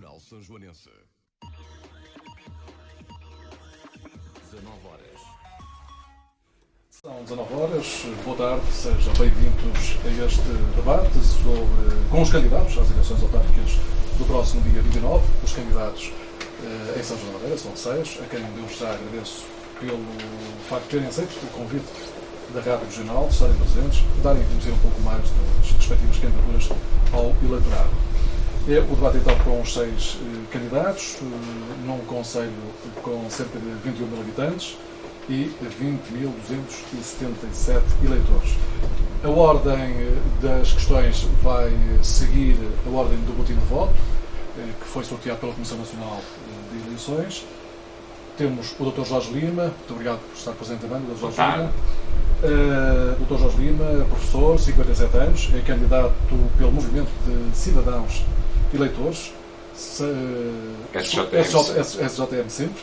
Regional Sanjoanense. 19 horas. São 19 horas. Boa tarde, sejam bem-vindos a este debate com os candidatos às eleições autárquicas do próximo dia 29. Os candidatos em São João da Madeira são 6, a quem eu já agradeço pelo facto de terem aceito o convite da Rádio Regional, de estarem presentes, de darem a conhecer um pouco mais das respectivas candidaturas ao eleitorado. É o debate então com os 6 candidatos, num concelho com cerca de 21 mil habitantes e 20.277 eleitores. A ordem das questões vai seguir a ordem do boletim de voto, que foi sorteado pela Comissão Nacional de Eleições. Temos o Dr. Jorge Lima, muito obrigado por estar presente também, Dr. Jorge Lima. Dr. Jorge Lima, professor, 57 anos, é candidato pelo Movimento de Cidadãos Eleitores, SJM sempre.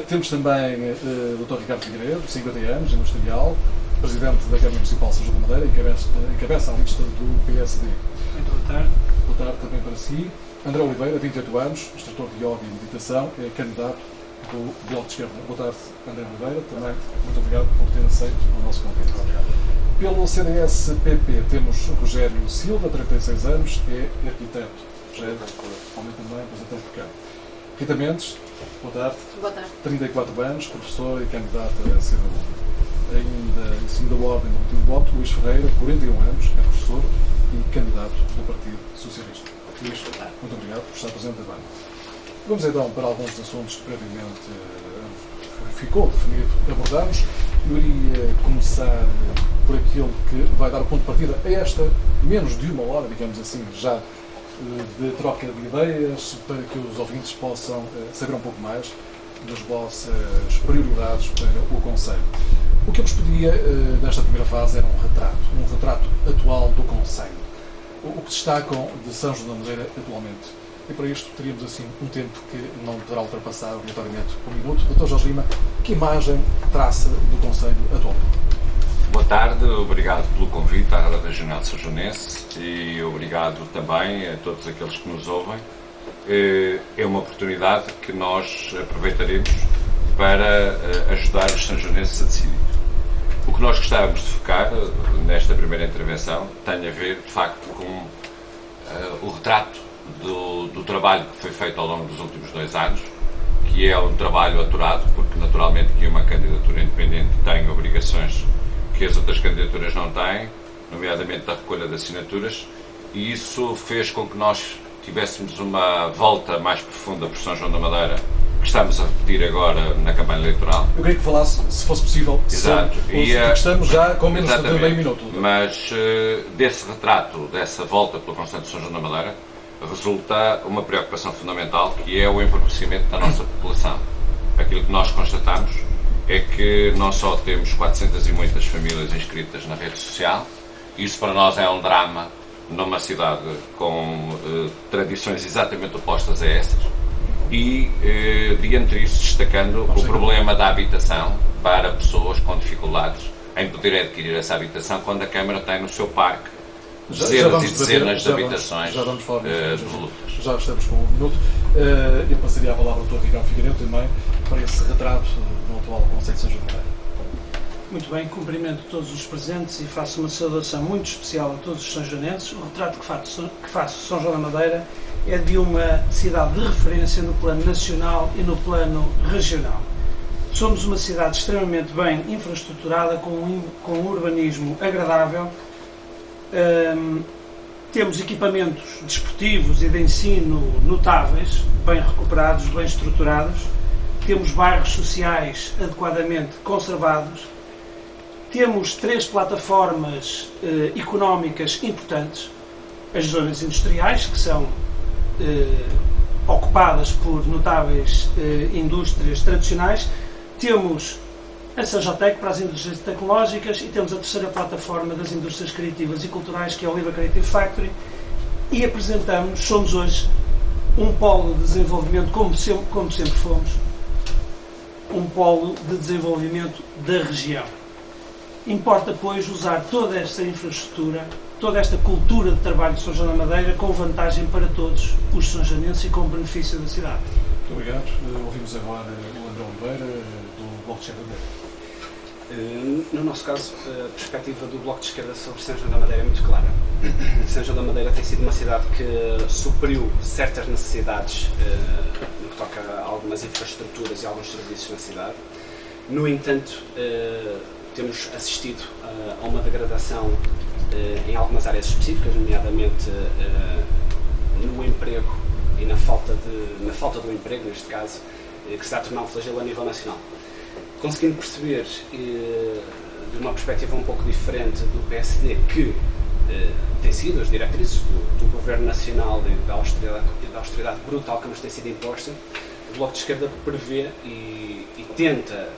Temos também o Dr. Ricardo Figueiredo, 50 anos, industrial, presidente da Câmara Municipal de São João da Madeira, encabeça a lista do PSD. Muito boa tarde. Boa tarde também para si. André Oliveira, 28 anos, instrutor de yoga e meditação, é candidato do Bloco de Esquerda. Boa tarde, André Oliveira, também muito obrigado por ter aceito o nosso convite. Pelo CDS-PP temos Rogério Silva, 36 anos, é arquiteto. Rogério, também representante de Câmara. Rita Mendes, boa tarde. Boa tarde. 34 anos, professor e candidato a CDU. Ainda em cima da ordem do último voto, Luís Ferreira, 41 anos, é professor e candidato do Partido Socialista. Luís, muito obrigado por estar presente também. Vamos então para alguns dos assuntos que previamente ficou definido abordarmos. Eu iria começar por aquilo que vai dar o ponto de partida a esta menos de uma hora, digamos assim, já de troca de ideias, para que os ouvintes possam saber um pouco mais das vossas prioridades para o Conselho. O que eu vos pedia nesta primeira fase era um retrato atual do Conselho. O que destacam de São João da Madeira atualmente. E para isto teríamos assim um tempo que não poderá ultrapassar obrigatoriamente um minuto. Dr. Jorge Lima, que imagem traça do Conselho atualmente? Boa tarde, obrigado pelo convite à Rádio Regional de Sanjoanense e obrigado também a todos aqueles que nos ouvem. É uma oportunidade que nós aproveitaremos para ajudar os sanjoanenses a decidir. O que nós gostávamos de focar nesta primeira intervenção tem a ver, de facto, com o retrato do trabalho que foi feito ao longo dos últimos 2 anos, que é um trabalho aturado, porque naturalmente que uma candidatura independente tem obrigações que as outras candidaturas não têm, nomeadamente a recolha de assinaturas, e isso fez com que nós tivéssemos uma volta mais profunda por São João da Madeira, que estamos a repetir agora na campanha eleitoral. Eu queria que falasse, se fosse possível, exato. Estamos já com menos de meio minuto. Mas desse retrato, dessa volta pelo Conselho de São João da Madeira, resulta uma preocupação fundamental, que é o empobrecimento da nossa população. Aquilo que nós constatamos é que não só temos 400 e muitas famílias inscritas na rede social, isso para nós é um drama numa cidade com tradições exatamente opostas a essas, e diante disso destacando o problema da habitação para pessoas com dificuldades em poder adquirir essa habitação, quando a Câmara tem no seu parque dezenas e dezenas de habitações devolutas. Já estamos com um minuto. Eu passaria a palavra ao Dr. Ricardo Figueiredo também para esse retrato no atual Conselho de São João da Madeira. Muito bem, cumprimento todos os presentes e faço uma saudação muito especial a todos os sanjoanenses. O retrato que faço de São João da Madeira é de uma cidade de referência no plano nacional e no plano regional. Somos uma cidade extremamente bem infraestruturada, com um urbanismo agradável. Temos equipamentos desportivos e de ensino notáveis, bem recuperados, bem estruturados. Temos bairros sociais adequadamente conservados. Temos 3 plataformas económicas importantes. As zonas industriais, que são ocupadas por notáveis indústrias tradicionais. Temos a Sanjotec para as indústrias tecnológicas e temos a terceira plataforma das indústrias criativas e culturais, que é o Oliva Creative Factory, e somos hoje um polo de desenvolvimento, como sempre fomos, um polo de desenvolvimento da região. Importa, pois, usar toda esta infraestrutura toda esta cultura de trabalho de São João da Madeira com vantagem para todos os sanjanenses e com benefício da cidade. Muito obrigado. Ouvimos agora o André Oliveira, do Bloco de Esquerda. No nosso caso, a perspectiva do Bloco de Esquerda sobre São João da Madeira é muito clara. São João da Madeira tem sido uma cidade que supriu certas necessidades no que toca a algumas infraestruturas e alguns serviços na cidade. No entanto, temos assistido a uma degradação em algumas áreas específicas, nomeadamente no emprego e na falta do emprego, neste caso, que se está a tornar um flagelo a nível nacional. Conseguindo perceber, de uma perspectiva um pouco diferente do PSD, que tem sido as diretrizes do Governo Nacional da austeridade brutal que nos tem sido imposta, o Bloco de Esquerda prevê e tenta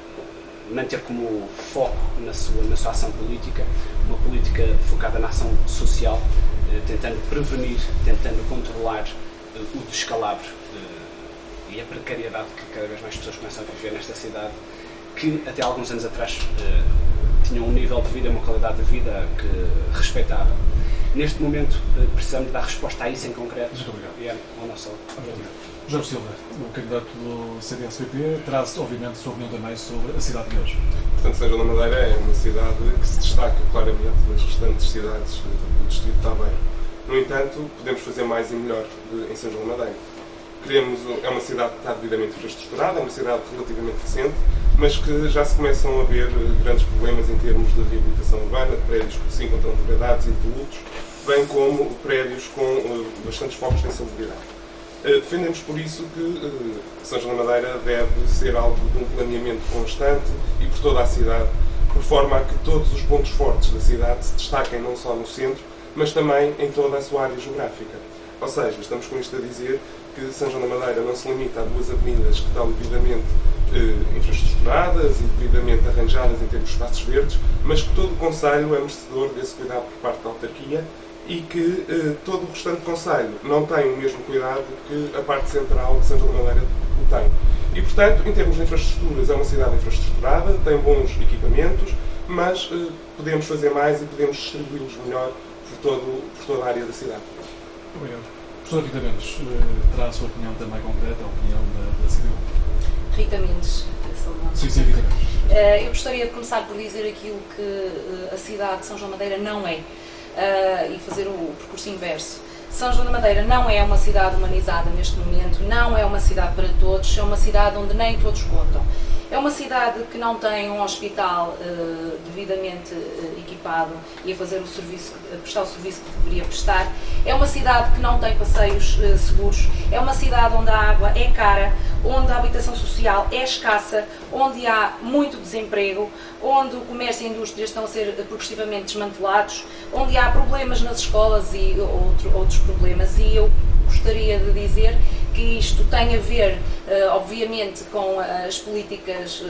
manter como foco na sua ação política uma política focada na ação social, tentando prevenir, tentando controlar o descalabro e a precariedade que cada vez mais pessoas começam a viver nesta cidade, que até alguns anos atrás tinham um nível de vida, uma qualidade de vida que respeitável. Neste momento precisamos dar resposta a isso em concreto. Muito obrigado. E é o nosso objetivo. Jorge Silva, o candidato do CDS-PP, traz obviamente a sua opinião também sobre a cidade de hoje. Portanto, São João da Madeira é uma cidade que se destaca claramente das restantes cidades do distrito de Aveiro. No entanto, podemos fazer mais e melhor em São João da Madeira. É uma cidade que está devidamente infraestruturada, é uma cidade relativamente recente, mas que já se começam a ver grandes problemas em termos de reabilitação urbana, de prédios que se encontram degradados e devolutos, bem como prédios com bastantes focos de insalubridade. Defendemos por isso que São João da Madeira deve ser alvo de um planeamento constante e por toda a cidade, por forma a que todos os pontos fortes da cidade se destaquem não só no centro, mas também em toda a sua área geográfica. Ou seja, estamos com isto a dizer que São João da Madeira não se limita a duas avenidas que estão devidamente infraestruturadas e devidamente arranjadas em termos de espaços verdes, mas que todo o concelho é merecedor desse cuidado por parte da autarquia e que todo o restante concelho não tem o mesmo cuidado que a parte central de São João da Madeira o tem. E, portanto, em termos de infraestruturas, é uma cidade infraestruturada, tem bons equipamentos, mas podemos fazer mais e podemos distribuí-los melhor por toda a área da cidade. Obrigado. Professor Rita Mendes, terá a sua opinião também concreta, a opinião da CDU? Rita Mendes, Sim, Rita Mendes. eu gostaria de começar por dizer aquilo que a cidade de São João da Madeira não é, e fazer o percurso inverso. São João da Madeira não é uma cidade humanizada neste momento, não é uma cidade para todos, é uma cidade onde nem todos contam. É uma cidade que não tem um hospital devidamente equipado e a prestar o serviço que deveria prestar. É uma cidade que não tem passeios seguros. É uma cidade onde a água é cara, onde a habitação social é escassa, onde há muito desemprego, onde o comércio e a indústria estão a ser progressivamente desmantelados, onde há problemas nas escolas e outros problemas. E eu gostaria de dizer que isto tem a ver, obviamente, com as políticas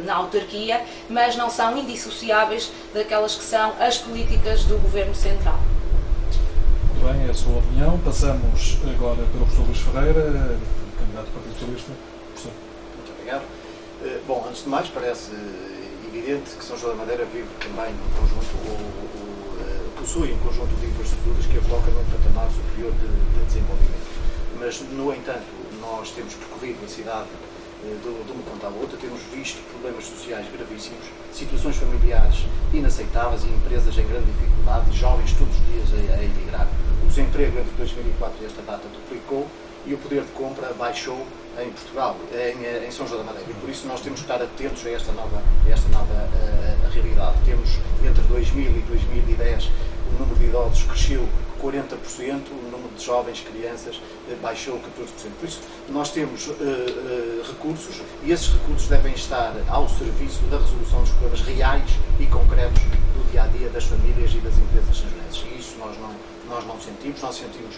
na autarquia, mas não são indissociáveis daquelas que são as políticas do Governo Central. Muito bem, é a sua opinião. Passamos agora para o professor Luís Ferreira, candidato do Partido Socialista. Professor. Muito obrigado. Bom, antes de mais, parece evidente que São João da Madeira vive também um conjunto, possui um conjunto de infraestruturas que a coloca num patamar superior de desenvolvimento. Mas, no entanto, nós temos percorrido a cidade de uma ponta à outra, temos visto problemas sociais gravíssimos, situações familiares inaceitáveis e empresas em grande dificuldade, jovens todos os dias a emigrar. O desemprego entre 2004 e esta data duplicou e o poder de compra baixou em Portugal, em São João da Madeira. E por isso nós temos que estar atentos a esta nova realidade. Temos, entre 2000 e 2010, o número de idosos cresceu 40%, o número de jovens, crianças, baixou 14%. Por isso, nós temos recursos e esses recursos devem estar ao serviço da resolução dos problemas reais e concretos do dia-a-dia das famílias e das empresas sanjonenses. E isso nós não sentimos. Nós sentimos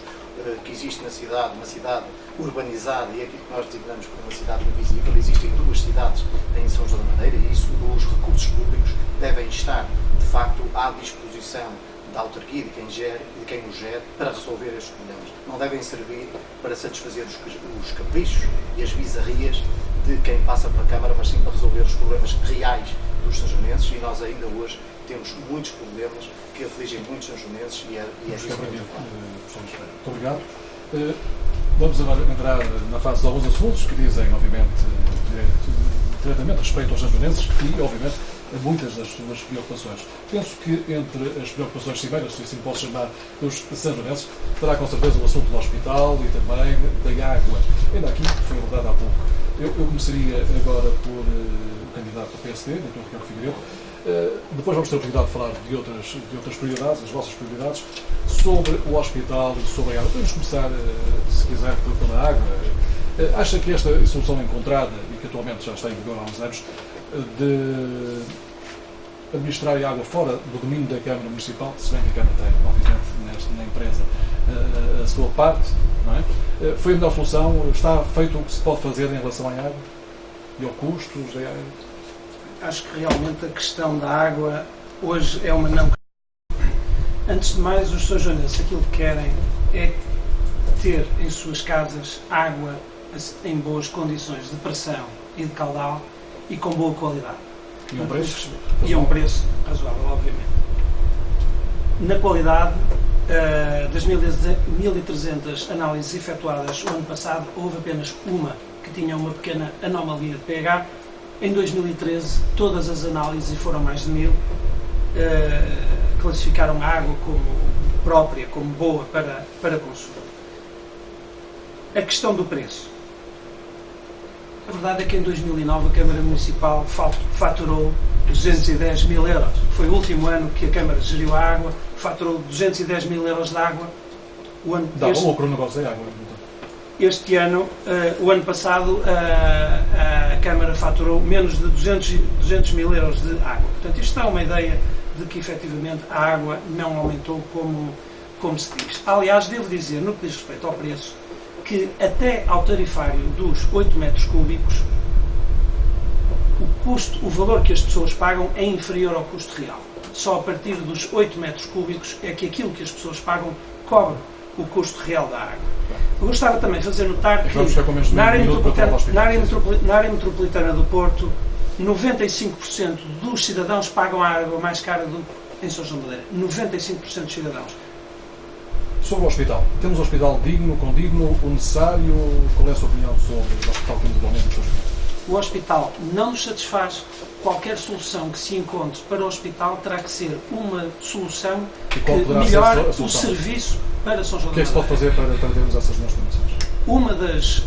que existe na cidade uma cidade urbanizada e é aquilo que nós designamos como uma cidade invisível. Existem duas cidades em São João da Madeira e isso, os recursos públicos devem estar, de facto, à disposição da autarquia, de quem os gere, para resolver estes problemas. Não devem servir para satisfazer os caprichos e as bizarrias de quem passa pela Câmara, mas sim para resolver os problemas reais dos sanjonenses e nós ainda hoje temos muitos problemas que afligem muitos sanjonenses e é isso. Muito obrigado. Vamos agora entrar na fase de alguns assuntos que dizem, obviamente, diretamente respeito aos sanjonenses e, obviamente, a muitas das suas preocupações. Penso que entre as preocupações cimeiras, se assim posso chamar, dos sanjonenses, terá com certeza o assunto do hospital e também da água. Ainda aqui foi abordado há pouco. Eu começaria agora por o candidato do PSD, Dr. Ricardo Figueiredo. Depois vamos ter a oportunidade de falar de outras prioridades, as vossas prioridades, sobre o hospital e sobre a água. Podemos começar, se quiser, pela água. Acha que esta solução encontrada, e que atualmente já está em vigor há uns anos, de administrar a água fora do domínio da Câmara Municipal, se bem que a Câmara tem, obviamente, na empresa, a sua parte, não é? Foi a melhor solução? Está feito o que se pode fazer em relação à água? E ao custos da água? Acho que realmente a questão da água hoje é uma não. Antes de mais, os sanjonenses aquilo que querem é ter em suas casas água em boas condições de pressão e de caudal e com boa qualidade. E um preço? E a um preço razoável, obviamente. Na qualidade, das 1.300 análises efetuadas o ano passado, houve apenas uma que tinha uma pequena anomalia de pH. Em 2013, todas as análises, e foram mais de 1000, classificaram a água como própria, como boa para consumo. A questão do preço. A verdade é que em 2009 a Câmara Municipal faturou 210 mil euros. Foi o último ano que a Câmara geriu a água, faturou 210 mil euros de água. Dá bom lucro o negócio da água. Este ano, o ano passado, a Câmara faturou menos de 200 mil euros de água. Portanto, isto dá uma ideia de que, efetivamente, a água não aumentou como se diz. Aliás, devo dizer, no que diz respeito ao preço, que até ao tarifário dos 8 metros cúbicos, o valor que as pessoas pagam é inferior ao custo real. Só a partir dos 8 metros cúbicos é que aquilo que as pessoas pagam cobre o custo real da água. Eu gostava também de fazer notar que na área metropolitana do Porto, 95% dos cidadãos pagam a água mais cara em São João da Madeira. 95% dos cidadãos. Sobre o hospital. Temos um hospital digno, condigno, o necessário? Qual é a sua opinião sobre o hospital que temos atualmente nos seus momentos? O hospital não nos satisfaz. Qualquer solução que se encontre para o hospital terá que ser uma solução que melhore o serviço para São João da Madeira. O que é que se pode fazer para termos essas duas condições? Uma das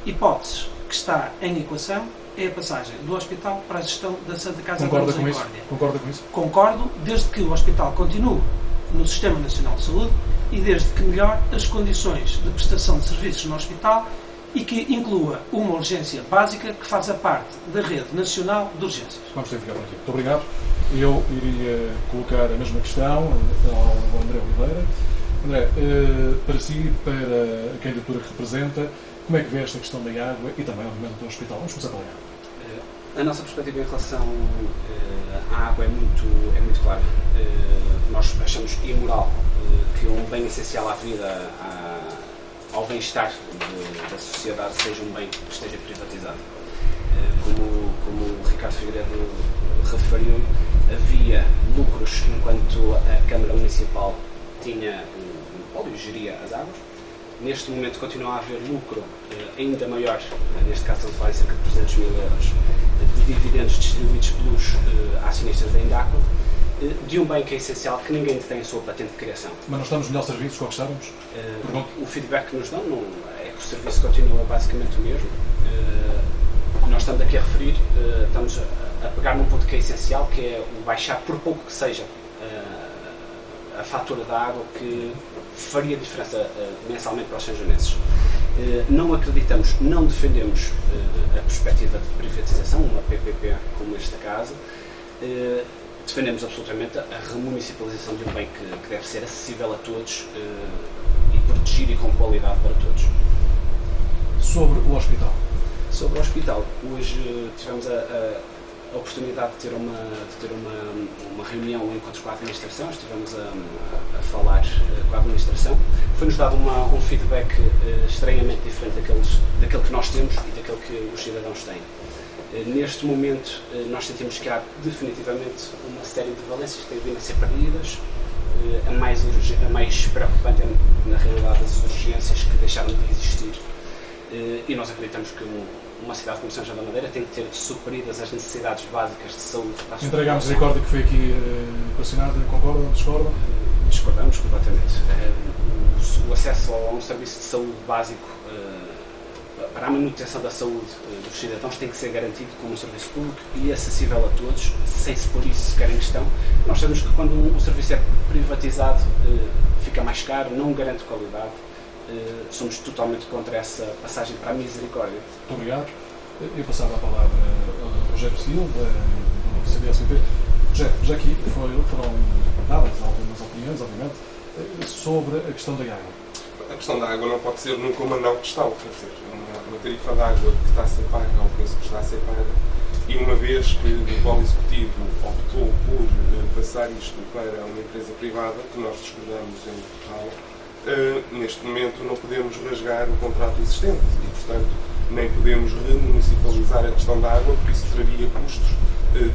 hipóteses que está em equação é a passagem do hospital para a gestão da Santa Casa da Misericórdia. Concorda com isso? Concordo, desde que o hospital continue no Sistema Nacional de Saúde e desde que melhore as condições de prestação de serviços no hospital e que inclua uma urgência básica que faça parte da rede nacional de urgências. Vamos ter que ficar por aqui. Muito obrigado. Eu iria colocar a mesma questão ao André Oliveira. André, para si, para a candidatura que representa, como é que vê esta questão da água e também, obviamente, do hospital? Vamos começar pela água. A nossa perspectiva em relação à água é muito clara. Nós achamos imoral que um bem essencial à vida, ao bem-estar da sociedade, seja um bem que esteja privatizado. Como o Ricardo Figueiredo referiu, havia lucros enquanto a Câmara Municipal tinha o monopólio e geria as águas. Neste momento continua a haver lucro ainda maior, neste caso estamos a falar em cerca de 300 mil euros, de dividendos distribuídos pelos acionistas da Indaco, de um bem que é essencial, que ninguém tem a sua patente de criação. Mas nós estamos melhor serviços com o que estávamos? O feedback que nos dão é que o serviço continua basicamente o mesmo. Nós estamos aqui a referir, estamos a pegar num ponto que é essencial, que é o baixar, por pouco que seja, a fatura da água, que faria diferença mensalmente para os sanjonenses. Não acreditamos, não defendemos a perspectiva de privatização, uma PPP como esta casa. Defendemos absolutamente a remunicipalização de um bem que deve ser acessível a todos e protegido e com qualidade para todos. Sobre o hospital. Sobre o hospital, hoje tivemos a oportunidade de ter uma reunião, um encontro com a administração, estivemos a falar com a administração. Foi-nos dado um feedback estranhamente diferente daquele que nós temos e daquele que os cidadãos têm. Neste momento, nós sentimos que há definitivamente uma série de valências que têm vindo a ser perdidas. A mais preocupante é, na realidade, as urgências que deixaram de existir. E nós acreditamos que uma cidade como São João da Madeira tem que ter supridas as necessidades básicas de saúde para a sua Entregar a população. misericórdia que foi aqui equacionada, concordam, discordam? Discordamos completamente. O acesso a um serviço de saúde básico para a manutenção da saúde dos cidadãos tem que ser garantido como um serviço público e acessível a todos, sem se pôr isso sequer em questão. Nós sabemos que quando um serviço é privatizado fica mais caro, não garante qualidade. Somos totalmente contra essa passagem para a misericórdia. Muito obrigado. Eu passava a palavra ao Rogério Silva, do CDS-PP. Já aqui foram dadas algumas opiniões, obviamente, sobre a questão da água. A questão da água não pode ser nunca uma não questão, quer dizer, uma tarifa de água que está a ser paga ao preço que está a ser paga, e uma vez que o atual Executivo optou por passar isto para uma empresa privada, que nós discordamos em total, neste momento não podemos rasgar o contrato existente e, portanto, nem podemos remunicipalizar a questão da água, porque isso traria custos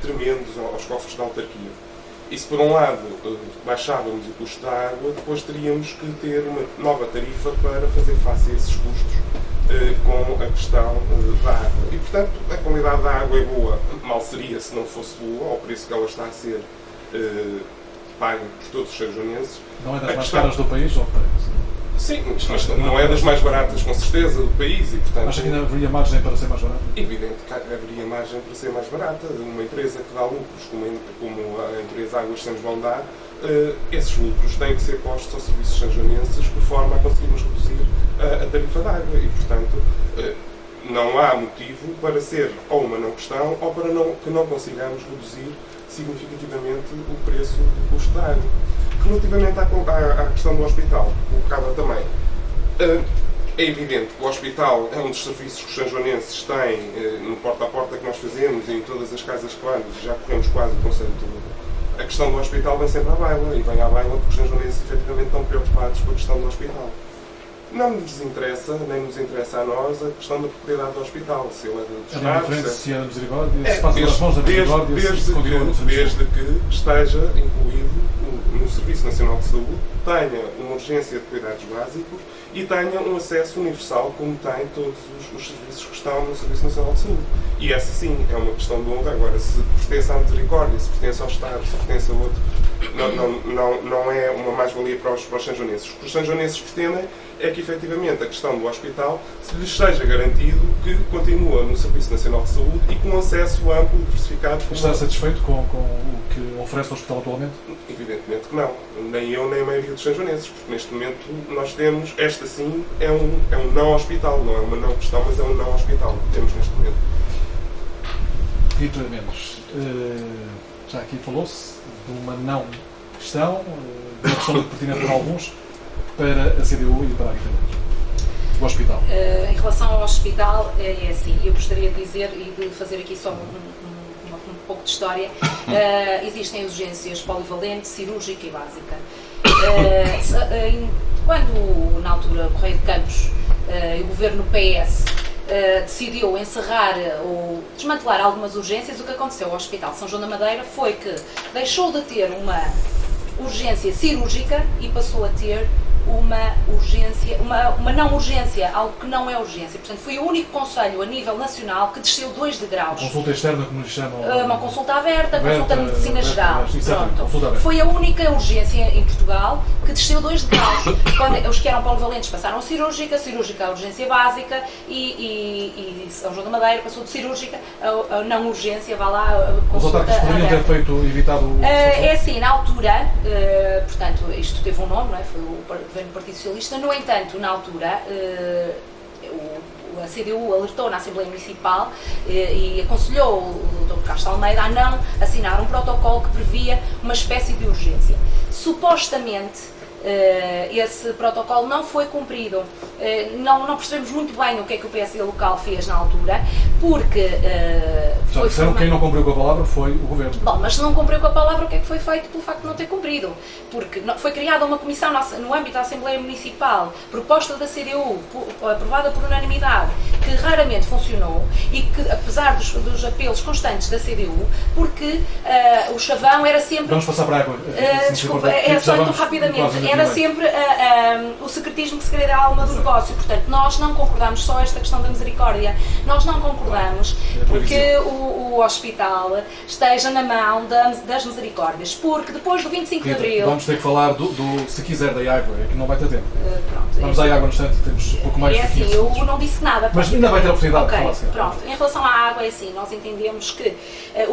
tremendos aos cofres da autarquia. E se por um lado baixávamos o custo da água, depois teríamos que ter uma nova tarifa para fazer face a esses custos com a questão da água. E, portanto, a qualidade da água é boa, mal seria se não fosse boa, ao preço que ela está a ser paga por todos os sanjonenses. Não é das mais caras do país, ou parece? Sim, mas não é das mais baratas, com certeza, do país e, portanto... Acha que ainda haveria margem para ser mais barata? Evidente que haveria margem para ser mais barata. Uma empresa que dá lucros, como a empresa Águas São João dá, esses lucros têm que ser postos aos serviços sanjonenses de forma a conseguirmos reduzir a tarifa de água e, portanto, não há motivo para ser ou uma não questão ou para que não consigamos reduzir significativamente o preço do custo da água. Relativamente à questão do hospital, colocava também, é evidente que o hospital é um dos serviços que os sanjonenses têm no porta a porta que nós fazemos e em todas as casas claras, já corremos quase o concelho todo. A questão do hospital vem sempre à baila, e vem à baila porque os sanjonenses efetivamente estão preocupados com a questão do hospital. Não nos interessa, nem nos interessa a nós, a questão da propriedade do hospital. Se ele é do Estado, diferente se é da misericórdia, se passa pelas mãos da misericórdia, desde que esteja incluído no Serviço Nacional de Saúde, tenha uma urgência de cuidados básicos e tenha um acesso universal, como tem todos os serviços que estão no Serviço Nacional de Saúde. E essa sim é uma questão de honra. Agora, se pertence à misericórdia, se pertence ao Estado, se pertence a outro, não é uma mais-valia para os sanjonenses. O que os sanjonenses pretendem é que, efetivamente, a questão do hospital lhes seja garantido que continua no Serviço Nacional de Saúde e com acesso amplo e diversificado. Está satisfeito com o que oferece o hospital atualmente? Evidentemente que não. Nem eu, nem a maioria dos sanjonenses, porque neste momento nós temos, esta sim, é um não hospital, não é uma não questão, mas é um não hospital que temos neste momento. Vitor Mendes, já aqui falou-se de uma não questão, de uma questão de pertinente para alguns, para a CDU e para a Guimarães. O hospital. Em relação ao hospital, é assim, eu gostaria de dizer e de fazer aqui só um pouco de história. Existem urgências polivalente, cirúrgica e básica. Quando, na altura, o Correio de Campos e o governo PS decidiu encerrar ou desmantelar algumas urgências, o que aconteceu ao Hospital São João da Madeira foi que deixou de ter uma urgência cirúrgica e passou a ter uma urgência, uma não urgência, algo que não é urgência. Portanto, foi o único conselho a nível nacional que desceu 2 degraus. Consulta externa, como lhe chamam? Uma consulta aberta, consulta de medicina geral. Pronto. Foi a única urgência em Portugal que desceu 2 degraus. Quando os que eram polivalentes passaram a cirúrgica a urgência básica e São João da Madeira passou de cirúrgica a não urgência, vá lá, a consulta aberta. Os ataques poderiam ter evitado o... É assim, na altura, portanto, isto teve um nome, não é? Foi o governo do Partido Socialista. No entanto, na altura, a CDU alertou na Assembleia Municipal e aconselhou o Dr. Castro Almeida a não assinar um protocolo que previa uma espécie de urgência. Supostamente, esse protocolo não foi cumprido. não percebemos muito bem o que é que o PSD local fez na altura, porque Já disseram que quem não cumpriu com a palavra foi o Governo. Bom, mas se não cumpriu com a palavra, o que é que foi feito pelo facto de não ter cumprido? Porque foi criada uma comissão no âmbito da Assembleia Municipal, proposta da CDU, aprovada por unanimidade, que raramente funcionou e que, apesar dos apelos constantes da CDU, porque o chavão era sempre... Vamos passar para a água. Desculpa, é só muito rapidamente. Era sempre o secretismo que segredo é a alma do negócio. Portanto, nós não concordamos só esta questão da misericórdia. Nós não concordamos porque o hospital esteja na mão das misericórdias. Porque depois do 25 de Abril... Vamos ter que falar se quiser, da água. É que não vai ter tempo. Pronto. Vamos à água no instante, temos um pouco mais de 15 assim, eu não disse nada. Mas ainda vai ter a oportunidade de falar. Assim. Pronto. Em relação à água, é assim, nós entendemos que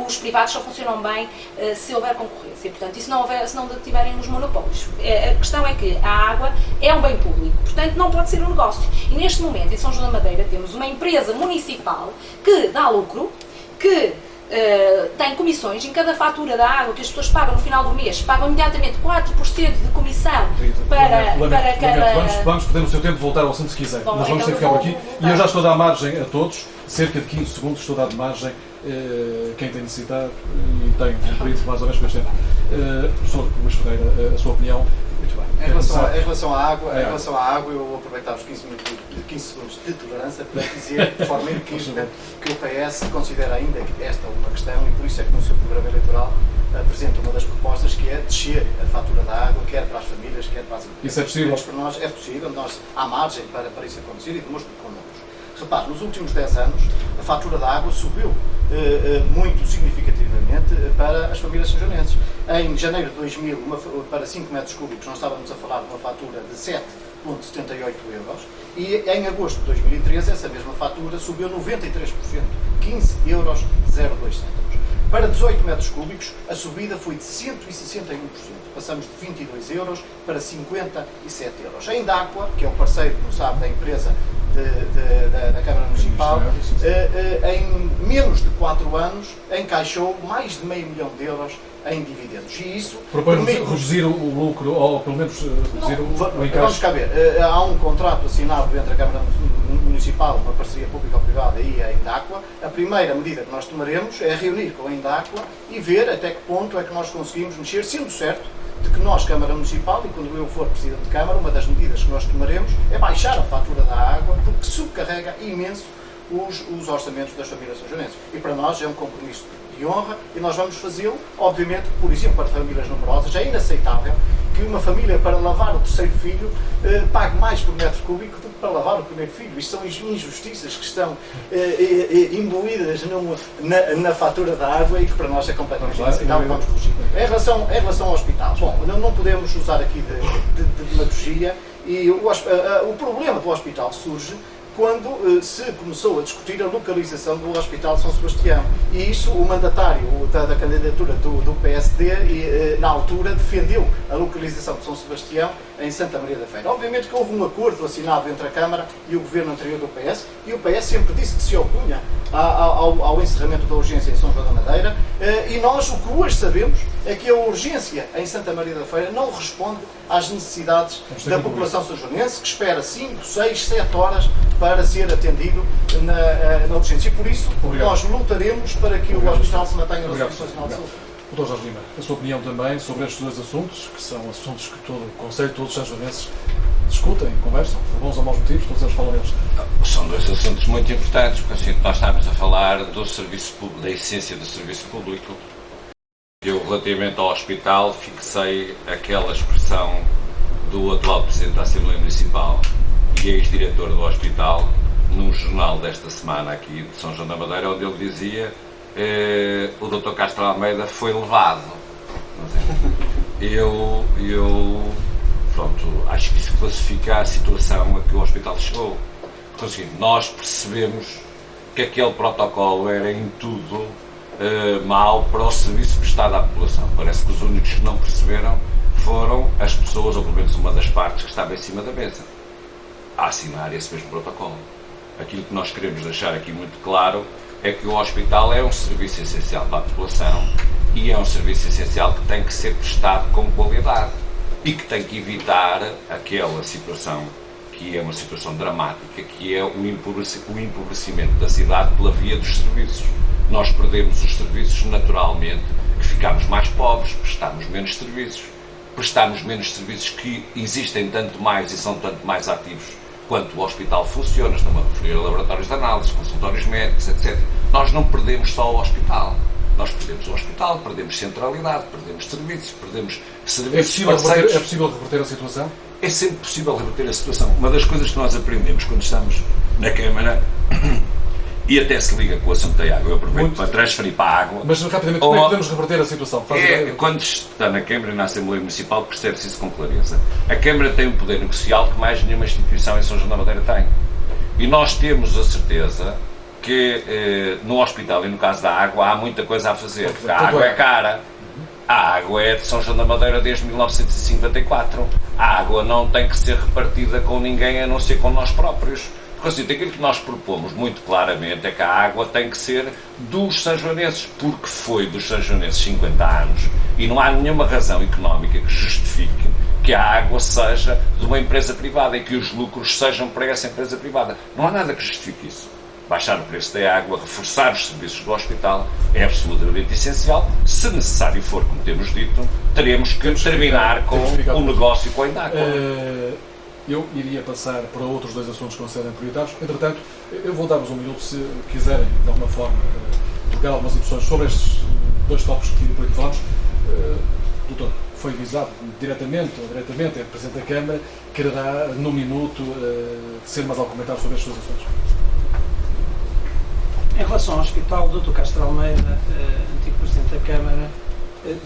os privados só funcionam bem se houver concorrência. Portanto, e se não tiverem os monopólios. A questão é que a água é um bem público, portanto não pode ser um negócio. E neste momento, em São João da Madeira, temos uma empresa municipal que dá lucro, que tem comissões em cada fatura da água que as pessoas pagam no final do mês, pagam imediatamente 4% de comissão para cada... Vamos perder o seu tempo de voltar ao assunto se quiser. Bom, nós vamos ter que ficar por aqui. E eu já estou a dar margem a todos, cerca de 15 segundos estou a dar margem. Quem tem necessidade e tem cumprido mais ou menos com este tempo. Professor Luís Ferreira, a sua opinião? Muito bem. Em relação à água, eu vou aproveitar os 15 segundos de tolerância para dizer de forma inequívoca que o PS considera ainda esta uma questão e por isso é que no seu programa eleitoral apresenta uma das propostas que é descer a fatura da água, quer para as famílias, quer para as empresas. Isso é possível? Para nós é possível, há margem para isso acontecer e demonstro com números. Repare, nos últimos 10 anos a fatura da água subiu muito significativamente para as famílias sanjonenses. Em janeiro de 2000, para 5 metros cúbicos, nós estávamos a falar de uma fatura de 7,78 euros e em agosto de 2013 essa mesma fatura subiu 93%, 15,02 euros. Para 18 metros cúbicos, a subida foi de 161%. Passamos de 22 euros para 57 euros. A Indaqua, que é o parceiro, como sabe, da empresa da Câmara Municipal, em menos de 4 anos encaixou mais de meio milhão de euros em dividendos. E isso propõe reduzir o lucro, ou pelo menos reduzir o encaixe. Vamos cá ver, há um contrato assinado entre a Câmara Municipal, uma parceria público-privada e a Indaqua. A primeira medida que nós tomaremos é reunir com a Indaqua e ver até que ponto é que nós conseguimos mexer, sendo certo de que nós, Câmara Municipal, e quando eu for Presidente de Câmara, uma das medidas que nós tomaremos é baixar a fatura da água, porque subcarrega imenso os orçamentos das famílias sanjonenses. E para nós é um compromisso de honra e nós vamos fazê-lo, obviamente, por exemplo, para famílias numerosas. É inaceitável que uma família, para lavar o terceiro filho, pague mais por metro cúbico do que para lavar o primeiro filho. Isto são injustiças que estão imbuídas na fatura da água e que para nós é completamente inaceitável. Vamos fugir. Em relação ao hospital, bom, não podemos usar aqui de demagogia e o problema do hospital surge quando se começou a discutir a localização do Hospital de São Sebastião. E isso o mandatário da candidatura do PSD, na altura, defendeu a localização de São Sebastião em Santa Maria da Feira. Obviamente que houve um acordo assinado entre a Câmara e o Governo anterior do PS, e o PS sempre disse que se opunha ao encerramento da urgência em São João da Madeira, e nós o que hoje sabemos é que a urgência em Santa Maria da Feira não responde às necessidades da população sanjonense, que espera 5, 6, 7 horas para ser atendido na urgência. E por isso nós lutaremos para que o hospital se mantenha nas condições de saúde. Dr. Jorge Lima, a sua opinião também sobre estes dois assuntos, que são assuntos que todo o Conselho, todos os sanjonenses discutem, conversam, por bons ou maus motivos, todos eles falam deles. São dois assuntos muito importantes, porque assim, nós estamos a falar do serviço público, da essência do serviço público. Eu, relativamente ao hospital, fixei aquela expressão do atual Presidente da Assembleia Municipal e ex-diretor do hospital, num jornal desta semana aqui de São João da Madeira, onde ele dizia o Dr. Castro Almeida foi levado. Pronto, acho que isso classifica a situação a que o hospital chegou. Então, assim, nós percebemos que aquele protocolo era em tudo mau para o serviço prestado à população. Parece que os únicos que não perceberam foram as pessoas, ou pelo menos uma das partes que estava em cima da mesa, a assinar esse mesmo protocolo. Aquilo que nós queremos deixar aqui muito claro é que o hospital é um serviço essencial para a população e é um serviço essencial que tem que ser prestado com qualidade e que tem que evitar aquela situação aqui é uma situação dramática, que é o empobrecimento da cidade pela via dos serviços. Nós perdemos os serviços naturalmente, que ficamos mais pobres, prestamos menos serviços que existem tanto mais e são tanto mais ativos quanto o hospital funciona. Estamos a referir a laboratórios de análise, consultórios médicos, etc. Nós não perdemos só o hospital. Nós perdemos o hospital, perdemos centralidade, perdemos serviços parceiros. É possível reverter a situação? É sempre possível reverter a situação. Uma das coisas que nós aprendemos quando estamos na Câmara, e até se liga com o assunto da água, eu aproveito para transferir para a água. Mas rapidamente, como é que podemos reverter a situação? Quando está na Câmara e na Assembleia Municipal, percebe-se isso com clareza. A Câmara tem um poder negocial que mais nenhuma instituição em São João da Madeira tem. E nós temos a certeza que no hospital e no caso da água há muita coisa a fazer, porque a água é cara. A água é de São João da Madeira desde 1954. A água não tem que ser repartida com ninguém a não ser com nós próprios. Porque assim, aquilo que nós propomos muito claramente é que a água tem que ser dos sanjoanenses, porque foi dos sanjoanenses 50 anos e não há nenhuma razão económica que justifique que a água seja de uma empresa privada e que os lucros sejam para essa empresa privada. Não há nada que justifique isso. Baixar o preço da água, reforçar os serviços do hospital é absolutamente essencial. Se necessário for, como temos dito, teremos que terminar com o negócio com a Indacua. Eu iria passar para outros dois assuntos que considerem prioritários. Entretanto, eu vou dar-vos um minuto, se quiserem, de alguma forma, trocar algumas impressões sobre estes dois tópicos que falamos. Doutor, foi avisado diretamente ou indiretamente, é Presidente da Câmara, quererá, num minuto, ser mais algum comentário sobre estes dois assuntos. Em relação ao hospital, o Dr. Castro Almeida, antigo Presidente da Câmara,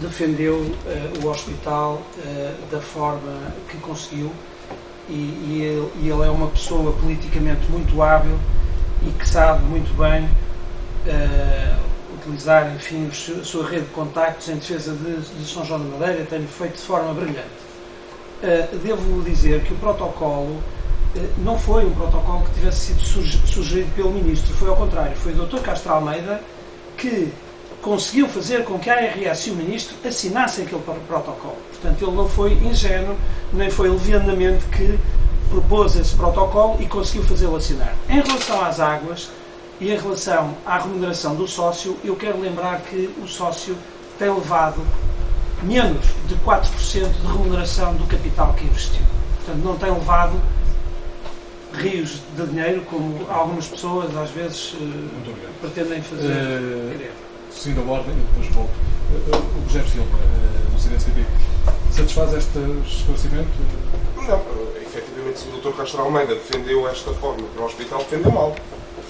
defendeu o hospital da forma que conseguiu e ele é uma pessoa politicamente muito hábil e que sabe muito bem utilizar, enfim, a sua rede de contactos em defesa de São João da Madeira, tem feito de forma brilhante. Devo dizer que o protocolo não foi um protocolo que tivesse sido sugerido pelo Ministro, foi ao contrário, foi o Dr. Castro Almeida que conseguiu fazer com que a ARS e o Ministro assinassem aquele protocolo. Portanto, ele não foi ingênuo, nem foi levianamente que propôs esse protocolo e conseguiu fazê-lo assinar. Em relação às águas e em relação à remuneração do sócio, eu quero lembrar que o sócio tem levado menos de 4% de remuneração do capital que investiu. Portanto, não tem levado rios de dinheiro, como algumas pessoas às vezes pretendem fazer. Seguindo a ordem, e depois volto. O José Silva, do CDSPP, satisfaz este esclarecimento? Não, efetivamente, se o Dr. Castro Almeida defendeu esta forma para o hospital, defendeu mal.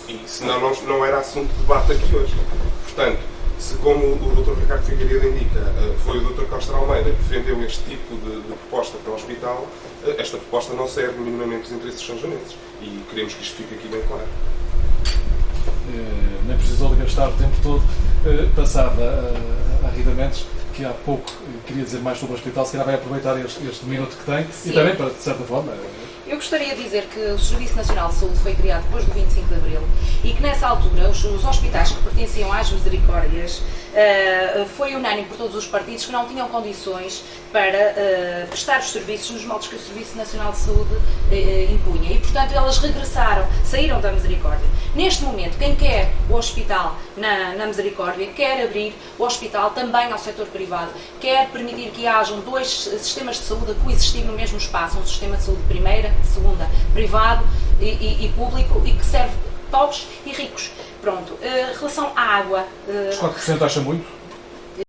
E senão não era assunto de debate aqui hoje. Portanto, se como o Dr. Ricardo Figueiredo indica, foi o Dr. Castro Almeida que defendeu este tipo de proposta para o hospital, esta proposta não serve minimamente os interesses dos sanjonenses. E queremos que isto fique aqui bem claro. Nem precisou de gastar o tempo todo. Passava a Rita Mendes, que há pouco queria dizer mais sobre o hospital, se calhar vai aproveitar este minuto que tem. Sim. E também para, de certa forma... Eu gostaria de dizer que o Serviço Nacional de Saúde foi criado depois do 25 de Abril e que nessa altura os hospitais que pertenciam às Misericórdias foi unânime por todos os partidos que não tinham condições para prestar os serviços nos moldes que o Serviço Nacional de Saúde impunha e, portanto, elas regressaram, saíram da Misericórdia. Neste momento, quem quer o hospital na Misericórdia quer abrir o hospital também ao setor privado, quer permitir que hajam dois sistemas de saúde a coexistir no mesmo espaço, um sistema de saúde primeira, segunda, privado e público e que serve pobres e ricos. Pronto, em relação à água... Os 4% acha muito?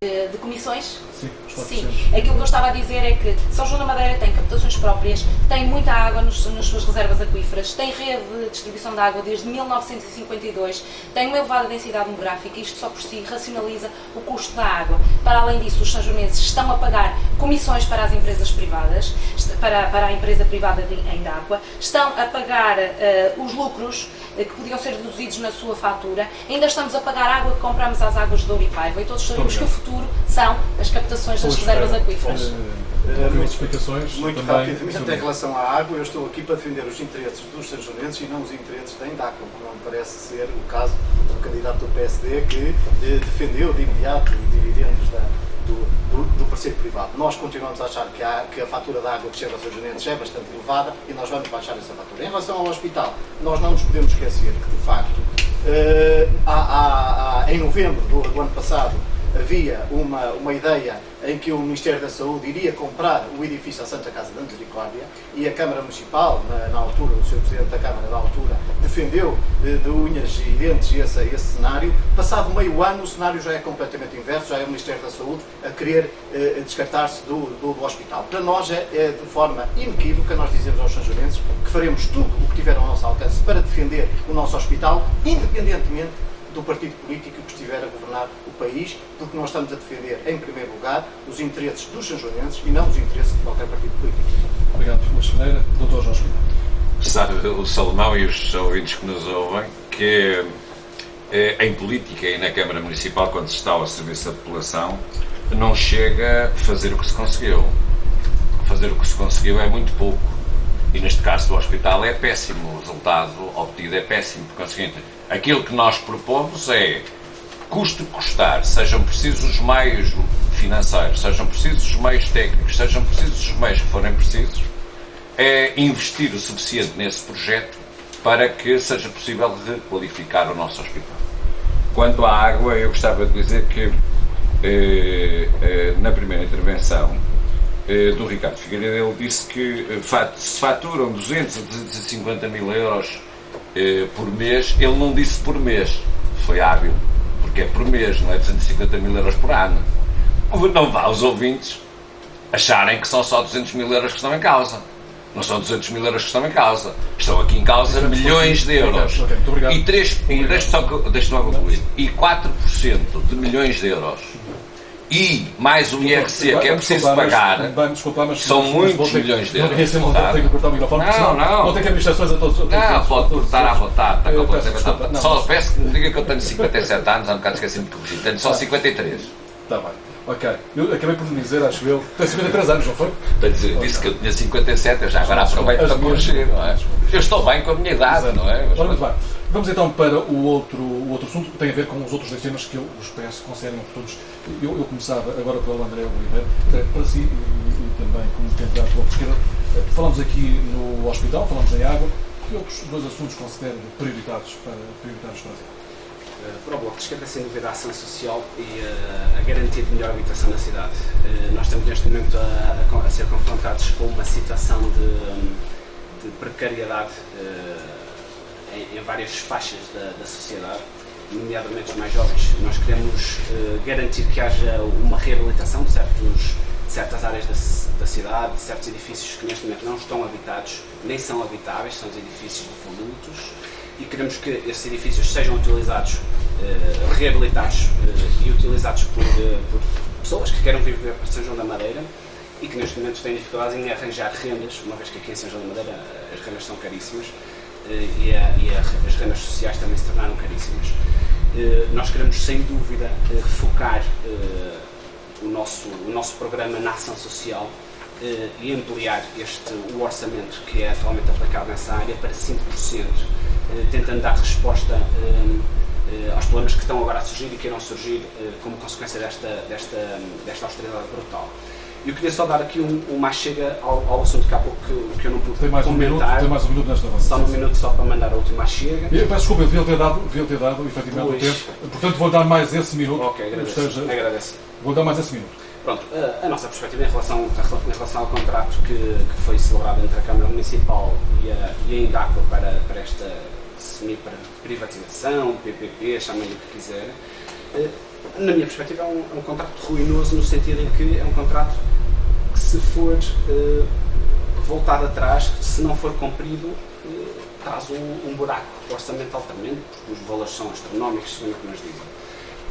De comissões? Sim, sim. Aquilo que eu estava a dizer é que São João da Madeira tem captações próprias, tem muita água nas suas reservas aquíferas, tem rede de distribuição de água desde 1952, tem uma elevada densidade demográfica e isto só por si racionaliza o custo da água. Para além disso, os sanjonenses estão a pagar comissões para as empresas privadas, para a empresa privada de Indacua, estão a pagar os lucros que podiam ser deduzidos na sua fatura, ainda estamos a pagar a água que compramos às águas de Douro e Paiva e todos sabemos que o futuro são as captações das reservas aquíferas. Explicações muito também, rapidamente em relação à água, eu estou aqui para defender os interesses dos sanjonenses e não os interesses da Indacua, como não parece ser o caso do candidato do PSD que defendeu de imediato os dividendos do parceiro privado. Nós continuamos a achar que a fatura da água que chega aos ajudantes é bastante elevada e nós vamos baixar essa fatura. Em relação ao hospital, nós não nos podemos esquecer que, de facto, em novembro do ano passado, havia uma ideia em que o Ministério da Saúde iria comprar o edifício à Santa Casa da Misericórdia e a Câmara Municipal, na altura, o Sr. Presidente da Câmara na altura, defendeu de unhas e dentes esse cenário. Passado meio ano, o cenário já é completamente inverso, já é o Ministério da Saúde a querer descartar-se do hospital. Para nós é de forma inequívoca, nós dizemos aos sanjonenses que faremos tudo o que tiver ao nosso alcance para defender o nosso hospital, independentemente do partido político que estiver a governar o país, porque nós estamos a defender, em primeiro lugar, os interesses dos sanjonenses e não os interesses de qualquer partido político. Obrigado, Luís Ferreira. Dr. Jorge Pinto. Sabe o Salomão e os ouvintes que nos ouvem que em política e na Câmara Municipal, quando se está ao serviço da população, não chega a fazer o que se conseguiu. Fazer o que se conseguiu é muito pouco. E neste caso do hospital é péssimo, o resultado obtido é péssimo. Por conseguinte, aquilo que nós propomos é, custo que custar, sejam precisos os meios financeiros, sejam precisos os meios técnicos, sejam precisos os meios que forem precisos, é investir o suficiente nesse projeto para que seja possível requalificar o nosso hospital. Quanto à água, eu gostava de dizer que na primeira intervenção do Ricardo Figueiredo, ele disse que se faturam 200 a 250 mil euros por mês. Ele não disse por mês, foi hábil, porque é por mês, não é 250 mil euros por ano. Não vá aos ouvintes acharem que são só 200 mil euros que estão em causa. Não são 200 mil euros que estão em causa. Estão aqui em causa milhões de euros. E 4% de milhões de euros e mais o IRC que é preciso pagar, são muitos milhões de euros. Não tem que administrações a todos. Não, pode cortar à vontade. Só peço que me diga que eu tenho 57 anos, há um bocado esqueci-me de corrigir. Tenho só 53. Está bem. Ok. Eu acabei por me dizer, acho eu, tem 53 anos, não foi? Disse que eu tinha 57, eu já agora aproveito para corrigir, não é? Eu estou bem com a minha idade, não é? Muito bem. Vamos então para o outro assunto que tem a ver com os outros dois temas que eu os penso considerem oportunos. Eu começava agora pelo André Oliveira, para si e também como candidato à esquerda. Falamos aqui no hospital, falamos em água. Que outros dois assuntos consideram prioritários para si? Para o Bloco de Esquerda, sem dúvida, a ação social e a garantia de melhor habitação na cidade. Nós estamos neste momento a ser confrontados com uma situação de precariedade em várias faixas da sociedade, nomeadamente os mais jovens. Nós queremos garantir que haja uma reabilitação de certas áreas da cidade, de certos edifícios que neste momento não estão habitados, nem são habitáveis, são os edifícios devolutos, e queremos que esses edifícios sejam utilizados, reabilitados e utilizados por pessoas que querem viver para São João da Madeira e que neste momento têm dificuldades em arranjar rendas, uma vez que aqui em São João da Madeira as rendas são caríssimas e as rendas sociais também se tornaram caríssimas. Nós queremos, sem dúvida, focar o nosso programa na ação social e ampliar o orçamento que é atualmente aplicado nessa área para 5%, tentando dar resposta aos problemas que estão agora a surgir e que irão surgir como consequência desta austeridade brutal. Eu queria só dar aqui uma chega ao assunto que há pouco que eu não pude comentar. Tem mais um minuto nesta só um minuto só para mandar a última chega. Eu peço desculpa, eu devia ter dado efetivamente o tempo. Portanto, vou dar mais esse minuto. Ok, agradeço. Vou dar mais esse minuto. Pronto, a nossa perspectiva em relação ao contrato que foi celebrado entre a Câmara Municipal e a Ingaco para esta semi-privatização, PPP, chamem-lhe o que quiser, na minha perspectiva é um contrato ruinoso no sentido em que é um contrato que, se for voltado atrás, se não for cumprido, traz um buraco orçamental tremendo, porque os valores são astronómicos, segundo o que nos dizem.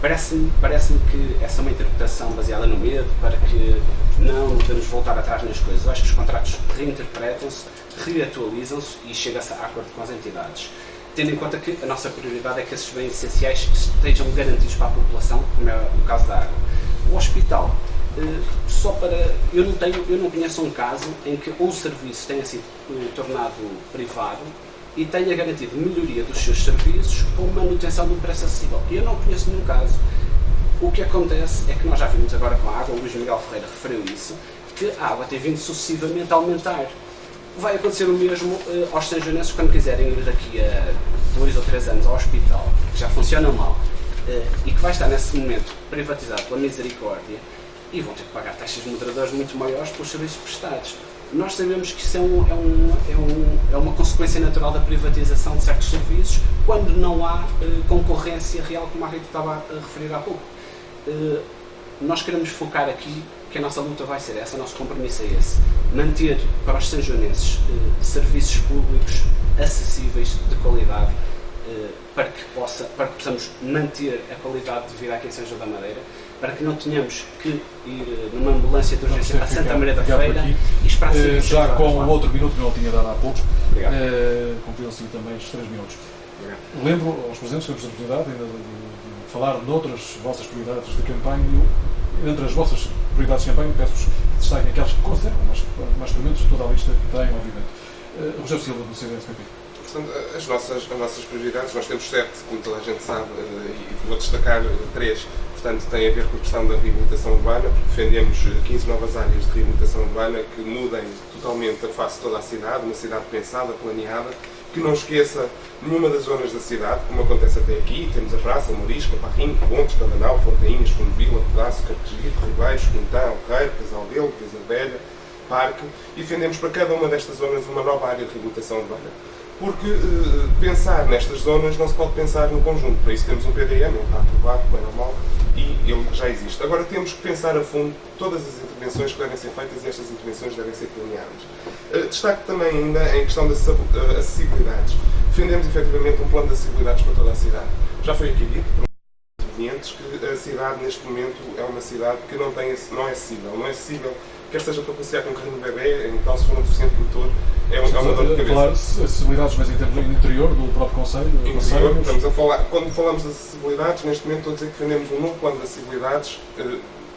Parece-me que essa é uma interpretação baseada no medo, para que não devemos voltar atrás nas coisas. Eu acho que os contratos reinterpretam-se, reatualizam-se e chega-se a acordo com as entidades. Tendo em conta que a nossa prioridade é que esses bens essenciais estejam garantidos para a população, como é o caso da água. O hospital, eu não conheço um caso em que o serviço tenha sido tornado privado e tenha garantido melhoria dos seus serviços com manutenção do preço acessível. Eu não conheço nenhum caso. O que acontece é que nós já vimos agora com a água, o Luís Miguel Ferreira referiu isso, que a água tem vindo sucessivamente a aumentar. Vai acontecer o mesmo aos sanjonenses quando quiserem ir daqui a 2 ou 3 anos ao hospital, que já funciona mal, e que vai estar nesse momento privatizado pela misericórdia, e vão ter que pagar taxas moderadoras muito maiores pelos serviços prestados. Nós sabemos que isso é uma consequência natural da privatização de certos serviços quando não há concorrência real, como a Rita estava a referir há pouco. Nós queremos focar aqui que a nossa luta vai ser essa, o nosso compromisso é esse. Manter para os sanjonenses serviços públicos acessíveis, de qualidade, para que possamos manter a qualidade de vida aqui em São João da Madeira, para que não tenhamos que ir numa ambulância de urgência para Santa Maria da Feira e esperar já com o outro minuto que não tinha dado há pouco, cumpriram-se também os 3 minutos. Obrigado. Lembro aos presentes que temos a oportunidade ainda de falar de outras vossas prioridades de campanha. Entre as vossas prioridades de campanha, peço-vos que destaquem aquelas que consideram mais pelo de toda a lista que têm, obviamente. Rogério Silva, do CDS-PP. Portanto, as nossas prioridades, nós temos 7, como toda a gente sabe, e vou destacar 3. Portanto, tem a ver com a questão da reabilitação urbana, porque defendemos 15 novas áreas de reabilitação urbana que mudem totalmente a face de toda a cidade, uma cidade pensada, planeada, que não esqueça nenhuma das zonas da cidade, como acontece até aqui. Temos a Praça, Morisca, Parrinho, Pontes, Cabanal, Fontainhas, Fundevila, Pedaço, Carquesito, Ribeiros, Quintão, Reiro, Casaldelo, Casa Velha, Parque, e defendemos para cada uma destas zonas uma nova área de reabilitação urbana. Porque pensar nestas zonas não se pode pensar no conjunto. Para isso temos um PDM, ele está aprovado, bem ou mal, e ele já existe. Agora temos que pensar a fundo todas as intervenções que devem ser feitas e estas intervenções devem ser planeadas. Destaco também ainda em questão das acessibilidades. Defendemos efetivamente um plano de acessibilidades para toda a cidade. Já foi aqui dito por clientes que a cidade neste momento é uma cidade que não é acessível. Não é acessível, quer esteja para passear com um carrinho de bebê, então se for um deficiente motor, é uma dor de cabeça. Falar acessibilidades, mas em termos do interior do próprio Conselho? Interior, estamos a falar, quando falamos de acessibilidades, neste momento estou a dizer que defendemos um novo plano de acessibilidades,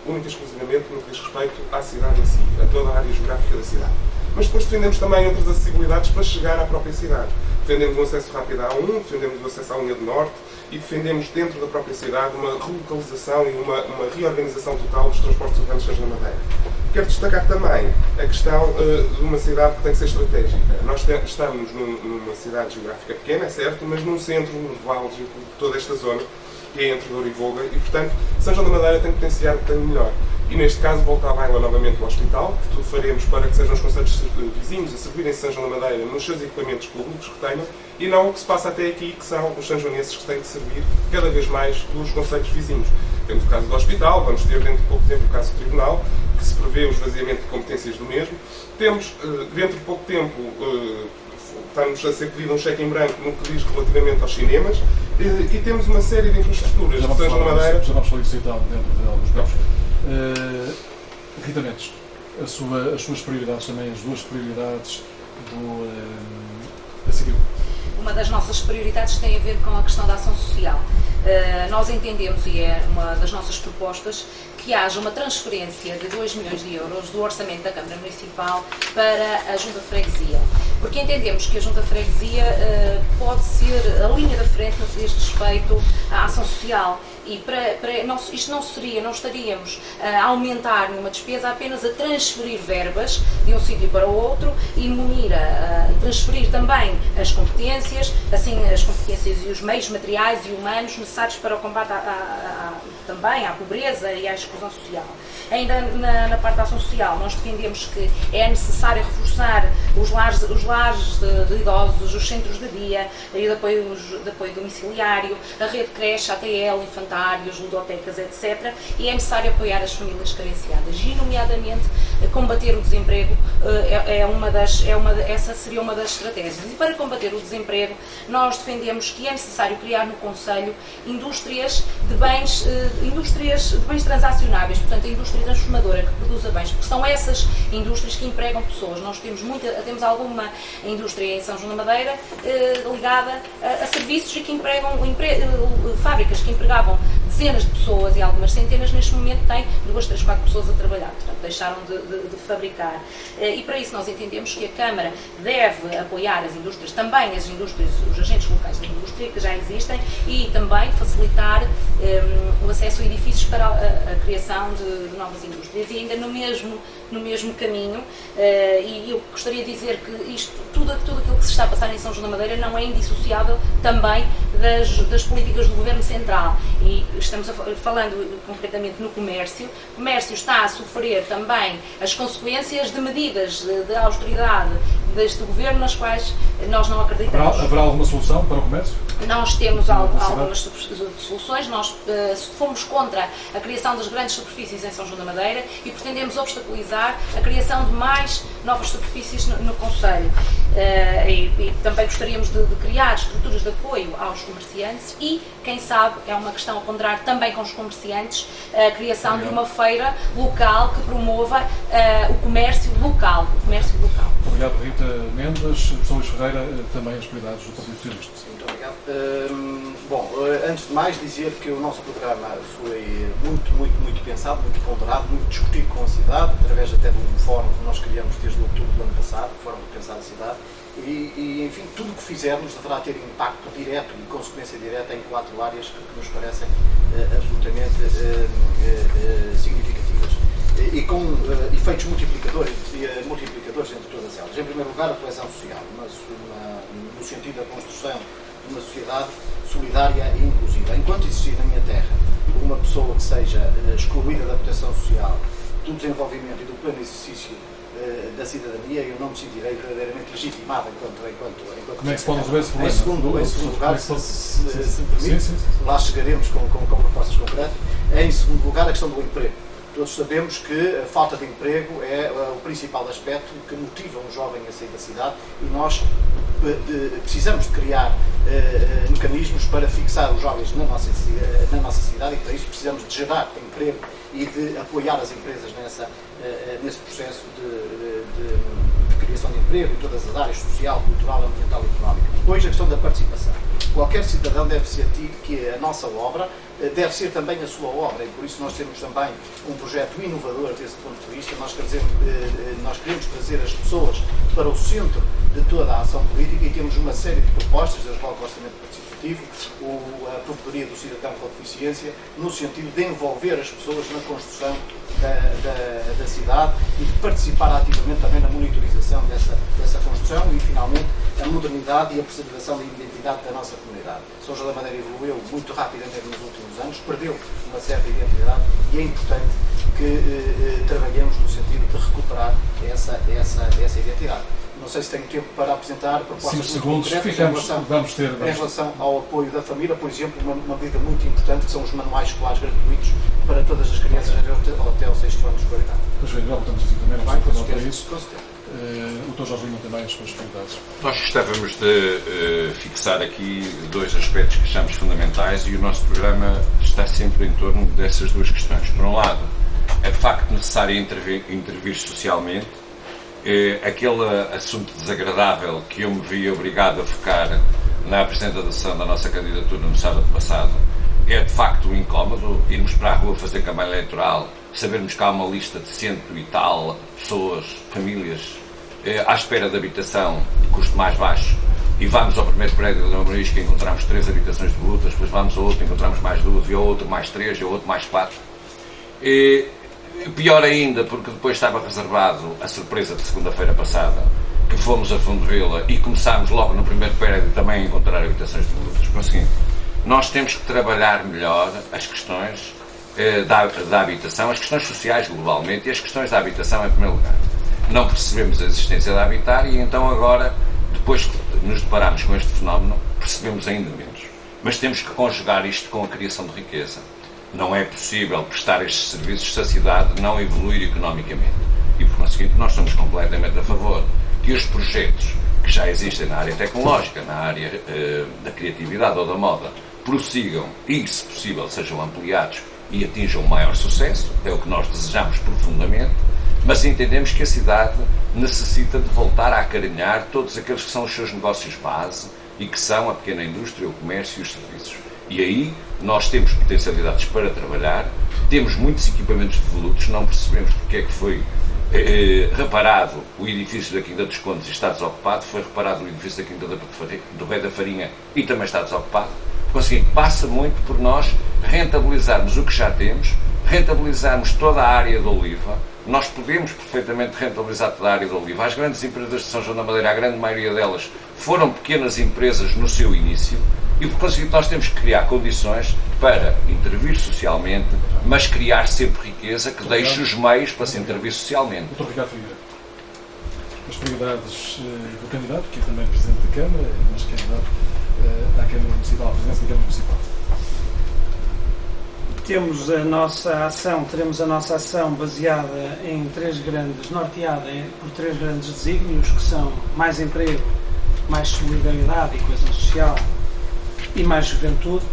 única e exclusivamente no que diz respeito à cidade em si, a toda a área geográfica da cidade. Mas depois defendemos também outras acessibilidades para chegar à própria cidade. Defendemos o acesso rápido à A1, defendemos o acesso à linha do Norte e defendemos dentro da própria cidade uma relocalização e uma reorganização total dos transportes urbanos de São João da Madeira. Quero destacar também a questão de uma cidade que tem que ser estratégica. Nós estamos numa cidade geográfica pequena, é certo, mas num centro nevrálgico de toda esta zona, que é entre Douro e Voga, e portanto São João da Madeira tem que potenciar o que tem melhor. E neste caso volta à baila novamente o hospital, que tudo faremos para que sejam os concelhos vizinhos a servirem São João da Madeira nos seus equipamentos públicos que tenham, e não o que se passa até aqui, que são os sanjonenses que têm que servir cada vez mais dos concelhos vizinhos. Temos o caso do hospital, vamos ter dentro de pouco tempo o caso do tribunal, que se prevê o esvaziamento de competências do mesmo. Temos, dentro de pouco tempo, está-nos a ser pedido um cheque em branco no que diz relativamente aos cinemas, e temos uma série de infraestruturas de São João da Madeira. Já vamos solicitá-lo dentro de alguns blocos. Rita Mendes, as suas prioridades também, as 2 prioridades da CIVIL. Uma das nossas prioridades tem a ver com a questão da ação social. Nós entendemos, e é uma das nossas propostas, que haja uma transferência de 2 milhões de euros do orçamento da Câmara Municipal para a Junta de Freguesia. Porque entendemos que a Junta de Freguesia pode ser a linha da frente no que diz respeito à ação social. E isto não estaríamos a aumentar nenhuma despesa, apenas a transferir verbas de um sítio para o outro e munir a transferir também as competências, assim as competências e os meios materiais e humanos necessários para o combate também à pobreza e à exclusão social. Ainda na parte da ação social, nós defendemos que é necessário reforçar os lares de idosos, os centros de dia, de apoio domiciliário, a rede de creche, ATL, infantários, ludotecas, etc. E é necessário apoiar as famílias carenciadas e, nomeadamente, combater o desemprego. Essa seria uma das estratégias. E para combater o desemprego, nós defendemos que é necessário criar no Conselho indústrias de bens transacionáveis, portanto, a indústria transformadora que produza bens, porque são essas indústrias que empregam pessoas. Nós temos alguma indústria em São João da Madeira ligada a serviços e que empregam fábricas que empregavam dezenas de pessoas e algumas centenas, neste momento tem 2, 3, 4 pessoas a trabalhar, portanto deixaram de fabricar. E para isso nós entendemos que a Câmara deve apoiar as indústrias, também as indústrias, os agentes locais da indústria que já existem, e também facilitar o acesso a edifícios para a criação de novas indústrias. E ainda no mesmo caminho, e eu gostaria de dizer que tudo aquilo que se está a passar em São João da Madeira não é indissociável também das políticas do Governo Central. E estamos falando concretamente no comércio. O comércio está a sofrer também as consequências de medidas de austeridade deste Governo, nas quais nós não acreditamos. Haverá alguma solução para o comércio? Nós temos algumas soluções. Nós fomos contra a criação das grandes superfícies em São João da Madeira e pretendemos obstaculizar a criação de mais novas superfícies no concelho. E também gostaríamos de criar estruturas de apoio aos comerciantes e, quem sabe, é uma questão a ponderar também com os comerciantes, a criação de uma feira local que promova o comércio local. Obrigado, Rita Mendes. Professor Luís Ferreira, também as prioridades do Partido Socialista. Muito obrigado. Antes de mais dizer que o nosso programa foi muito pensado, muito ponderado, muito discutido com a cidade, através até de um fórum que nós criamos desde outubro do ano passado, o Fórum de Pensar a Cidade, e enfim, tudo o que fizermos deverá ter impacto direto e consequência direta em 4 áreas que nos parecem absolutamente significativas. E com efeitos multiplicadores entre todas elas. Em primeiro lugar, a coesão social, no sentido da construção de uma sociedade solidária e inclusiva. Enquanto existir na minha terra uma pessoa que seja excluída da proteção social, do desenvolvimento e do pleno exercício da cidadania, eu não me sentirei verdadeiramente legitimado enquanto como é que se pode resolver esse problema? Em segundo lugar, se me permite, lá chegaremos com propostas concretas. Em segundo lugar, a questão do emprego. Todos sabemos que a falta de emprego é o principal aspecto que motiva um jovem a sair da cidade e nós precisamos de criar mecanismos para fixar os jovens na nossa cidade e para isso precisamos de gerar emprego e de apoiar as empresas nesse processo de criação de emprego em todas as áreas, social, cultural, ambiental e económica. Depois, a questão da participação. Qualquer cidadão deve sentir que a nossa obra deve ser também a sua obra e por isso nós temos também um projeto inovador desse ponto de vista. Nós queremos trazer as pessoas para o centro de toda a ação política e temos uma série de propostas, desde logo o orçamento participativo, a promotoria do cidadão com deficiência, no sentido de envolver as pessoas na construção da cidade e de participar ativamente também na monitorização dessa construção e, finalmente, a modernidade e a preservação da identidade da nossa comunidade. São João da Madeira evoluiu muito rapidamente nos últimos anos, perdeu uma certa identidade e é importante que trabalhemos no sentido de recuperar essa identidade. Não sei se tenho tempo para apresentar propostas muito concretas em relação ao apoio da família, por exemplo, uma medida muito importante que são os manuais escolares gratuitos para todas as crianças até ao 6º ano de escolaridade. Pois bem, já voltamos assim também, não com sei para certeza, isso. O Dr. Jorge Lima também as suas prioridades. Nós gostávamos de fixar aqui 2 aspectos que achamos fundamentais e o nosso programa está sempre em torno dessas 2 questões. Por um lado, é de facto necessário intervir socialmente. Aquele assunto desagradável que eu me vi obrigado a focar na apresentação da nossa candidatura no sábado passado é de facto incómodo irmos para a rua fazer campanha eleitoral, sabermos que há uma lista de 100 e tal pessoas, famílias à espera de habitação de custo mais baixo e vamos ao primeiro prédio da Marisca e encontramos 3 habitações de lutas, depois vamos ao outro, encontramos mais 2 e ao outro mais 3 e ao outro mais 4. Pior ainda, porque depois estava reservado a surpresa de segunda-feira passada, que fomos a Fundo Vila e começámos logo no primeiro prédio também a encontrar habitações de lutas. Por seguinte, nós temos que trabalhar melhor as questões da habitação, as questões sociais globalmente e as questões da habitação em primeiro lugar. Não percebemos a existência da habitar e então agora, depois que nos deparamos com este fenómeno, percebemos ainda menos. Mas temos que conjugar isto com a criação de riqueza. Não é possível prestar estes serviços se a cidade não evoluir economicamente. E, por conseguinte, nós estamos completamente a favor que os projetos que já existem na área tecnológica, na área da criatividade ou da moda, prossigam e, se possível, sejam ampliados e atinjam maior sucesso. É o que nós desejamos profundamente, mas entendemos que a cidade necessita de voltar a acarinhar todos aqueles que são os seus negócios base e que são a pequena indústria, o comércio e os serviços. E aí nós temos potencialidades para trabalhar, temos muitos equipamentos devolutos, não percebemos porque é que foi reparado o edifício da Quinta dos Condes e está desocupado, foi reparado o edifício da Quinta do Rei da Farinha e também está desocupado. Conseguimos, passa muito por nós rentabilizarmos o que já temos, rentabilizarmos toda a área da oliva. Nós podemos perfeitamente rentabilizar toda a área da oliva. As grandes empresas de São João da Madeira, a grande maioria delas, foram pequenas empresas no seu início e, por conseguinte, nós temos que criar condições para intervir socialmente, mas criar sempre riqueza que deixe os meios para se intervir socialmente. Muito obrigado, Figueira. As prioridades do candidato, que é também Presidente da Câmara, mas candidato à Câmara Municipal, à Presidência da Câmara Municipal. Teremos a nossa ação baseada norteada por três grandes desígnios, que são mais emprego, mais solidariedade e coesão social e mais juventude.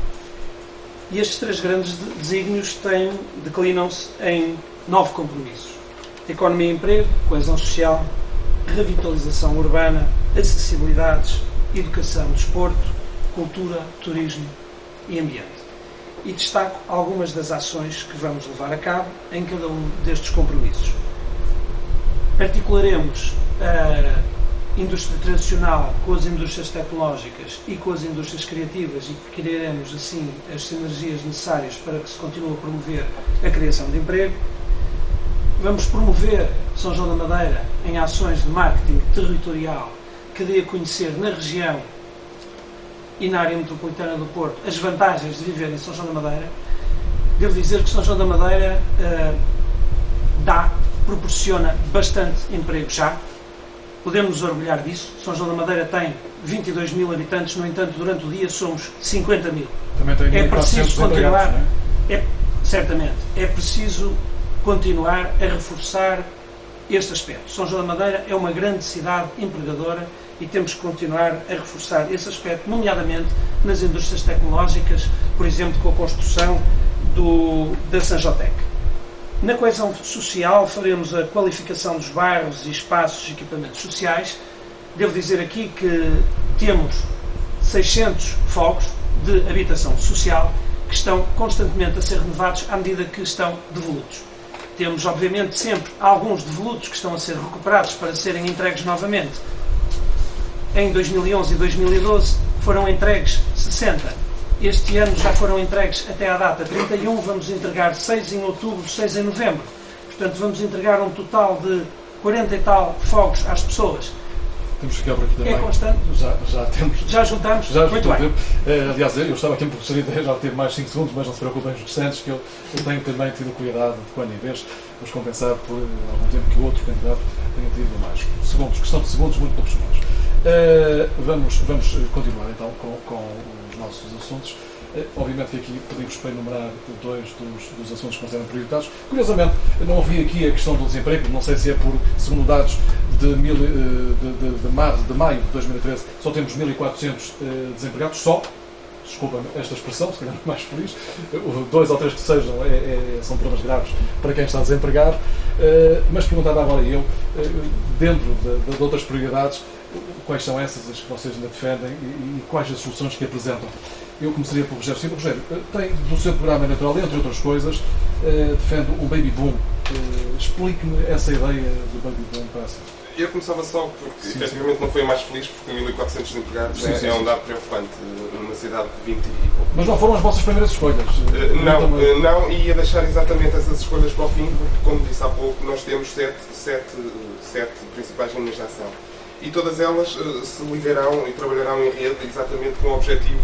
E estes três grandes desígnios declinam-se em 9 compromissos: economia e emprego, coesão social, revitalização urbana, acessibilidades, educação, desporto, cultura, turismo e ambiente. E destaco algumas das ações que vamos levar a cabo em cada um destes compromissos. Articularemos a indústria tradicional com as indústrias tecnológicas e com as indústrias criativas e criaremos assim as sinergias necessárias para que se continue a promover a criação de emprego. Vamos promover São João da Madeira em ações de marketing territorial que dê a conhecer na região e na área metropolitana do Porto as vantagens de viver em São João da Madeira. Devo dizer que São João da Madeira proporciona bastante emprego já. Podemos nos orgulhar disso. São João da Madeira tem 22 mil habitantes, no entanto, durante o dia somos 50 mil. Também tem É preciso continuar, não é? Certamente, é preciso continuar a reforçar este aspecto. São João da Madeira é uma grande cidade empregadora e temos que continuar a reforçar esse aspecto, nomeadamente nas indústrias tecnológicas, por exemplo, com a construção da Sanjotec. Na coesão social faremos a qualificação dos bairros e espaços e equipamentos sociais. Devo dizer aqui que temos 600 fogos de habitação social que estão constantemente a ser renovados à medida que estão devolutos. Temos, obviamente, sempre alguns devolutos que estão a ser recuperados para serem entregues novamente. Em 2011 e 2012 foram entregues 60. Este ano já foram entregues até à data 31, vamos entregar 6 em outubro, 6 em novembro. Portanto, vamos entregar um total de 40 e tal fogos às pessoas. Temos que ficar por aqui também. É constante? Já temos. Já juntamos? Muito bem. Aliás, eu estava aqui um pouco de já teve mais 5 segundos, mas não se preocupem os restantes, que eu tenho também tido cuidado de quando em vez, vamos compensar por algum tempo que o outro candidato tenha tido mais segundos, questão de segundos, muito poucos segundos. Vamos continuar então com os nossos assuntos. Obviamente que aqui pedimos para enumerar 2 dos assuntos que consideram prioritários. Curiosamente, eu não ouvi aqui a questão do desemprego, não sei se é por, segundo dados de maio de 2013, só temos 1.400 desempregados, só. Desculpa esta expressão, se calhar mais feliz, 2 ou 3 que sejam são problemas graves para quem está desempregado, mas perguntava agora eu, dentro de outras prioridades, quais são essas as que vocês ainda defendem e quais as soluções que apresentam. Eu começaria pelo Rogério. Sim, Rogério, tem do seu programa eleitoral, entre outras coisas, defende o Baby Boom. Explique-me essa ideia do Baby Boom para essa. Eu começava só porque, efetivamente, não foi a mais feliz, porque 1.400 desempregados é um dado preocupante numa cidade de 20 e pouco. Mas não foram as vossas primeiras escolhas? Não, e ia deixar exatamente essas escolhas para o fim, porque, como disse há pouco, nós temos sete principais linhas de ação. E todas elas se ligarão e trabalharão em rede exatamente com o objetivo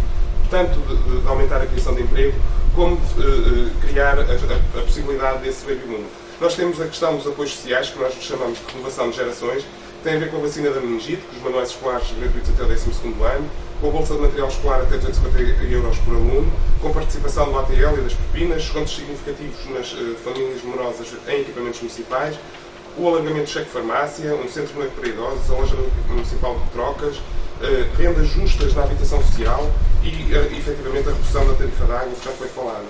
tanto de aumentar a criação de emprego, como de criar a possibilidade desse baby boom. Nós temos a questão dos apoios sociais, que nós chamamos de renovação de gerações, que tem a ver com a vacina da meningite, com os manuais escolares gratuitos até o 12º ano, com a bolsa de material escolar até 250 euros por aluno, com a participação do ATL e das propinas, descontos significativos nas famílias numerosas em equipamentos municipais, o alargamento de cheque de farmácia, um centro de noite para idosos, a loja municipal de trocas, rendas justas na habitação social e, efetivamente, a redução da tarifa de água, que já foi falada.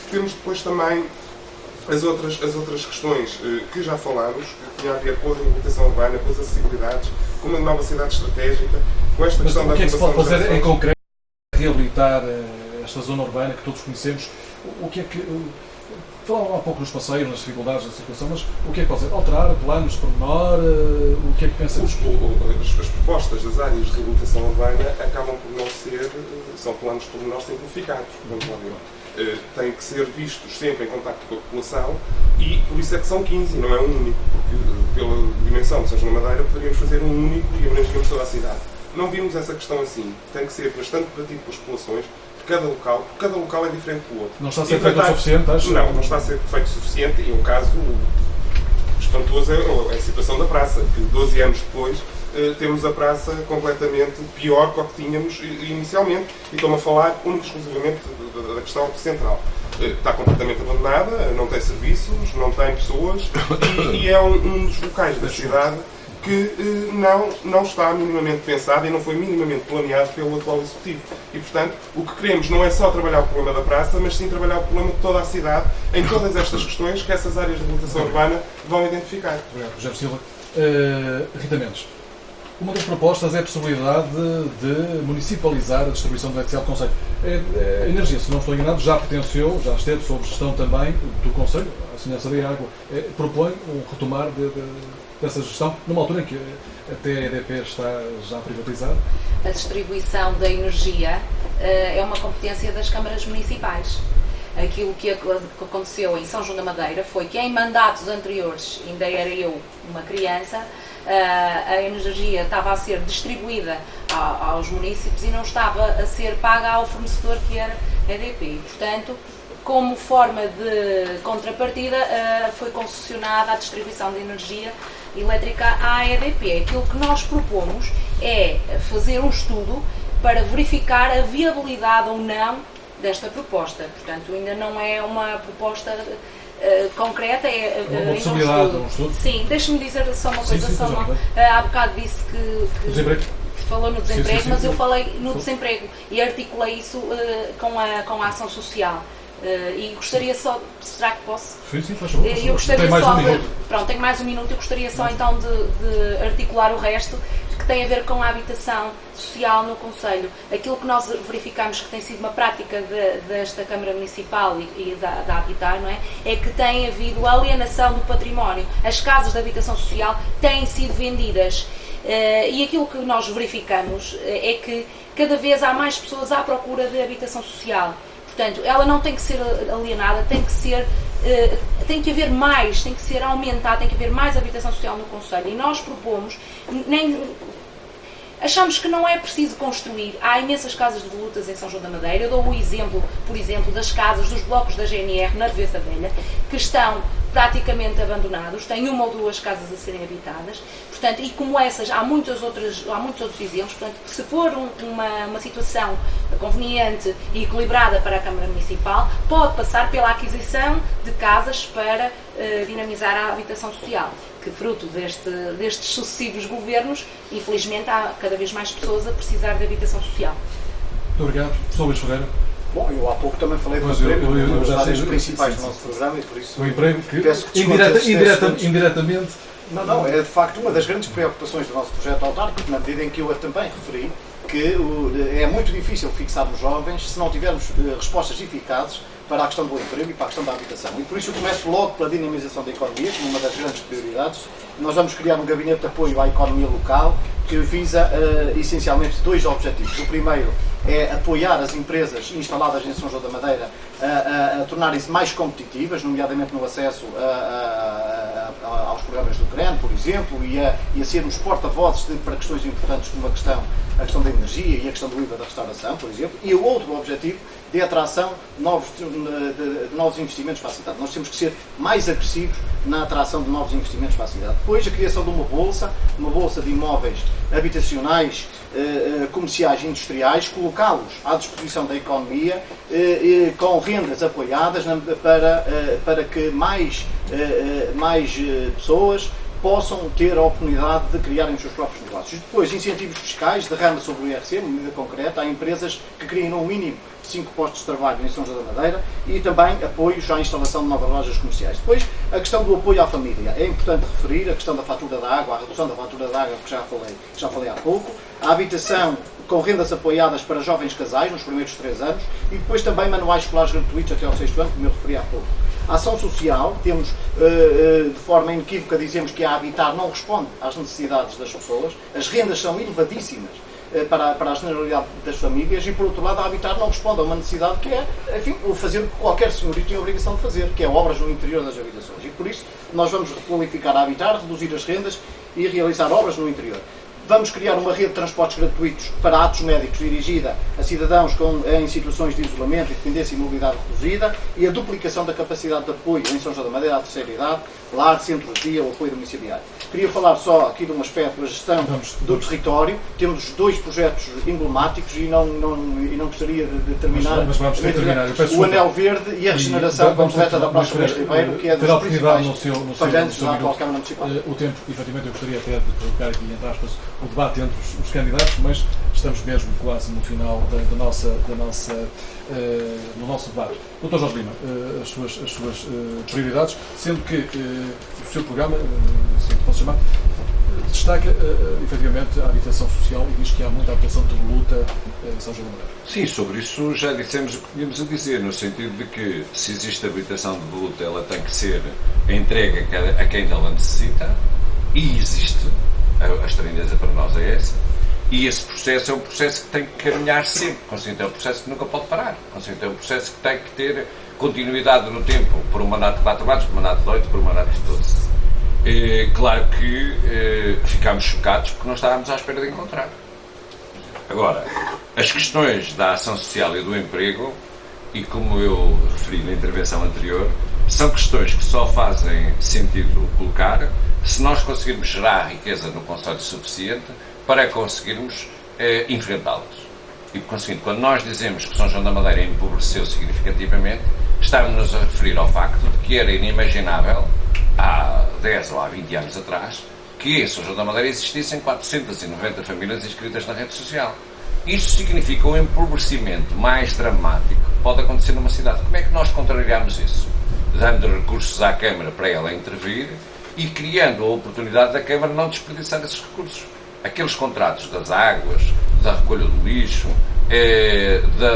Temos depois também as outras questões que já falámos, que tinham a ver com a reabilitação urbana, com as acessibilidades, com uma nova cidade estratégica, com esta questão da o que é que se pode fazer em concreto para reabilitar esta zona urbana que todos conhecemos, o que é que... Falaram há pouco dos passeios, nas dificuldades da situação, mas o que é que pode ser? Alterar planos de pormenor? O que é que pensamos? As propostas das áreas de reabilitação urbana acabam por não ser, são planos de pormenor simplificados, vamos lá ver. Têm que ser vistos sempre em contacto com a população e por isso é que são 15 e não é um único, porque pela dimensão de São João da Madeira poderíamos fazer um único e abrangíamos toda a cidade. Não vimos essa questão assim, tem que ser bastante debatido com as populações, cada local é diferente do outro. Não está a ser feito o suficiente, acho? Não está a ser feito o suficiente e um caso espantoso é a situação da praça, que 12 anos depois temos a praça completamente pior que o que tínhamos inicialmente e estou-me a falar única e exclusivamente da questão central. Está completamente abandonada, não tem serviços, não tem pessoas e é um dos locais da cidade que não está minimamente pensado e não foi minimamente planeado pelo atual Executivo. E, portanto, o que queremos não é só trabalhar o problema da praça, mas sim trabalhar o problema de toda a cidade, em todas estas questões que essas áreas de reabilitação urbana vão identificar. Obrigado, José Silva. Rita Mendes, uma das propostas é a possibilidade de municipalizar a distribuição de eletricidade do Conselho. A energia, se não estou enganado, já pertenceu, já esteve sob gestão também do Conselho, a semelhança da água. Propõe um retomar dessa gestão, numa altura em que até a EDP está já privatizada? A distribuição da energia é uma competência das câmaras municipais. Aquilo que aconteceu em São João da Madeira foi que em mandatos anteriores, ainda era eu uma criança, a energia estava a ser distribuída aos municípios e não estava a ser paga ao fornecedor que era a EDP. Portanto, como forma de contrapartida, foi concessionada a distribuição de energia elétrica à EDP. Aquilo que nós propomos é fazer um estudo para verificar a viabilidade ou não desta proposta. Portanto, ainda não é uma proposta concreta, é uma possibilidade, um estudo. Sim, deixe-me dizer só uma coisa. Há bocado disse que falou no desemprego, mas eu falei no desemprego e articulei isso com a ação social. E gostaria só, será que posso? Sim, faz favor. Eu gostaria só pronto, tenho mais um minuto, eu gostaria só então de articular o resto, que tem a ver com a habitação social no Conselho. Aquilo que nós verificamos que tem sido uma prática desta Câmara Municipal e da Habitar, não é? É que tem havido alienação do património. As casas de habitação social têm sido vendidas. E aquilo que nós verificamos é que cada vez há mais pessoas à procura de habitação social. Portanto, ela não tem que ser alienada, tem que haver mais, tem que ser aumentada, tem que haver mais habitação social no Conselho. E nós propomos, achamos que não é preciso construir. Há imensas casas de volutas em São João da Madeira. Eu dou o exemplo, por exemplo, das casas, dos blocos da GNR na Reveza Velha, que estão praticamente abandonados, têm uma ou duas casas a serem habitadas. Portanto, e como essas, há muitos outros exemplos. Portanto, se for uma situação conveniente e equilibrada para a Câmara Municipal, pode passar pela aquisição de casas para dinamizar a habitação social, que fruto destes sucessivos governos, infelizmente há cada vez mais pessoas a precisar de habitação social. Muito obrigado. Professor Luís Ferreira. Bom, eu há pouco também falei do emprego, uma das áreas principais do nosso programa, e por isso o emprego que peço que indiretamente... Não, é de facto uma das grandes preocupações do nosso projeto autárquico, na medida em que eu também referi que é muito difícil fixarmos jovens se não tivermos respostas eficazes para a questão do emprego e para a questão da habitação. E por isso eu começo logo pela dinamização da economia, como uma das grandes prioridades. Nós vamos criar um gabinete de apoio à economia local que visa essencialmente dois objetivos. O primeiro é apoiar as empresas instaladas em São João da Madeira a tornarem-se mais competitivas, nomeadamente no acesso aos programas do CREN, por exemplo, e a sermos porta-vozes para questões importantes como a questão da energia e a questão do IVA da restauração, por exemplo. E o outro objetivo de atração de novos investimentos para a cidade. Nós temos que ser mais agressivos na atração de novos investimentos para a cidade. Depois, a criação de uma bolsa de imóveis habitacionais, comerciais e industriais, colocá-los à disposição da economia com rendas apoiadas para que mais pessoas possam ter a oportunidade de criarem os seus próprios negócios. Depois, incentivos fiscais, derrama sobre o IRC, uma medida concreta, há empresas que criam no mínimo 5 postos de trabalho em São João da Madeira e também apoios à instalação de novas lojas comerciais. Depois, a questão do apoio à família. É importante referir a questão da fatura da água, a redução da fatura da água, que já falei há pouco, a habitação com rendas apoiadas para jovens casais nos primeiros 3 anos e depois também manuais escolares gratuitos até ao 6º ano, como eu referi há pouco. A ação social, temos de forma inequívoca, dizemos que a Habitar não responde às necessidades das pessoas, as rendas são elevadíssimas para a generalidade das famílias e, por outro lado, a Habitar não responde a uma necessidade que é, enfim, o fazer o que qualquer senhorio tem a obrigação de fazer, que é obras no interior das habitações. E por isso nós vamos requalificar a Habitar, reduzir as rendas e realizar obras no interior. Vamos criar uma rede de transportes gratuitos para atos médicos dirigida a cidadãos em situações de isolamento, dependência e mobilidade reduzida e a duplicação da capacidade de apoio em São João da Madeira à terceira idade, lar, centro de dia ou apoio domiciliário. Queria falar só aqui de um aspecto da gestão do território. Temos 2 projetos emblemáticos e não gostaria de terminar. Mas vamos ter que terminar. O Anel Verde e a regeneração completa da Praça Luís Ribeiro, que é dos principais falhantes da atual Câmara Municipal. O tempo, efetivamente, eu gostaria até de colocar aqui, entre aspas, o debate entre os candidatos, mas estamos mesmo quase no final do nosso debate. Dr. Jorge Lima, as suas prioridades, sendo que o seu programa, se posso chamar, destaca efetivamente a habitação social e diz que há muita habitação de luta em São João da Madeira. Sim, sobre isso já dissemos o que tínhamos a dizer, no sentido de que se existe habitação de luta, ela tem que ser entregue a quem ela necessita, e existe. A estranheza para nós é essa. E esse processo é um processo que tem que caminhar sempre. Consciente, é um processo que nunca pode parar. Consciente, é um processo que tem que ter continuidade no tempo, por um mandato de 4 anos, por um mandato de 8, por um mandato de 12. Claro que ficámos chocados porque não estávamos à espera de encontrar. Agora, as questões da ação social e do emprego, e como eu referi na intervenção anterior, são questões que só fazem sentido colocar se nós conseguirmos gerar riqueza no consórcio suficiente para conseguirmos enfrentá-las. E, por conseguinte, quando nós dizemos que São João da Madeira empobreceu significativamente, estamos-nos a referir ao facto de que era inimaginável, há 10 ou há 20 anos atrás, que em São João da Madeira existissem 490 famílias inscritas na rede social. Isto significa um empobrecimento mais dramático que pode acontecer numa cidade. Como é que nós contrariamos isso? Dando recursos à Câmara para ela intervir e criando a oportunidade da Câmara não desperdiçar esses recursos. Aqueles contratos das águas, da recolha do lixo,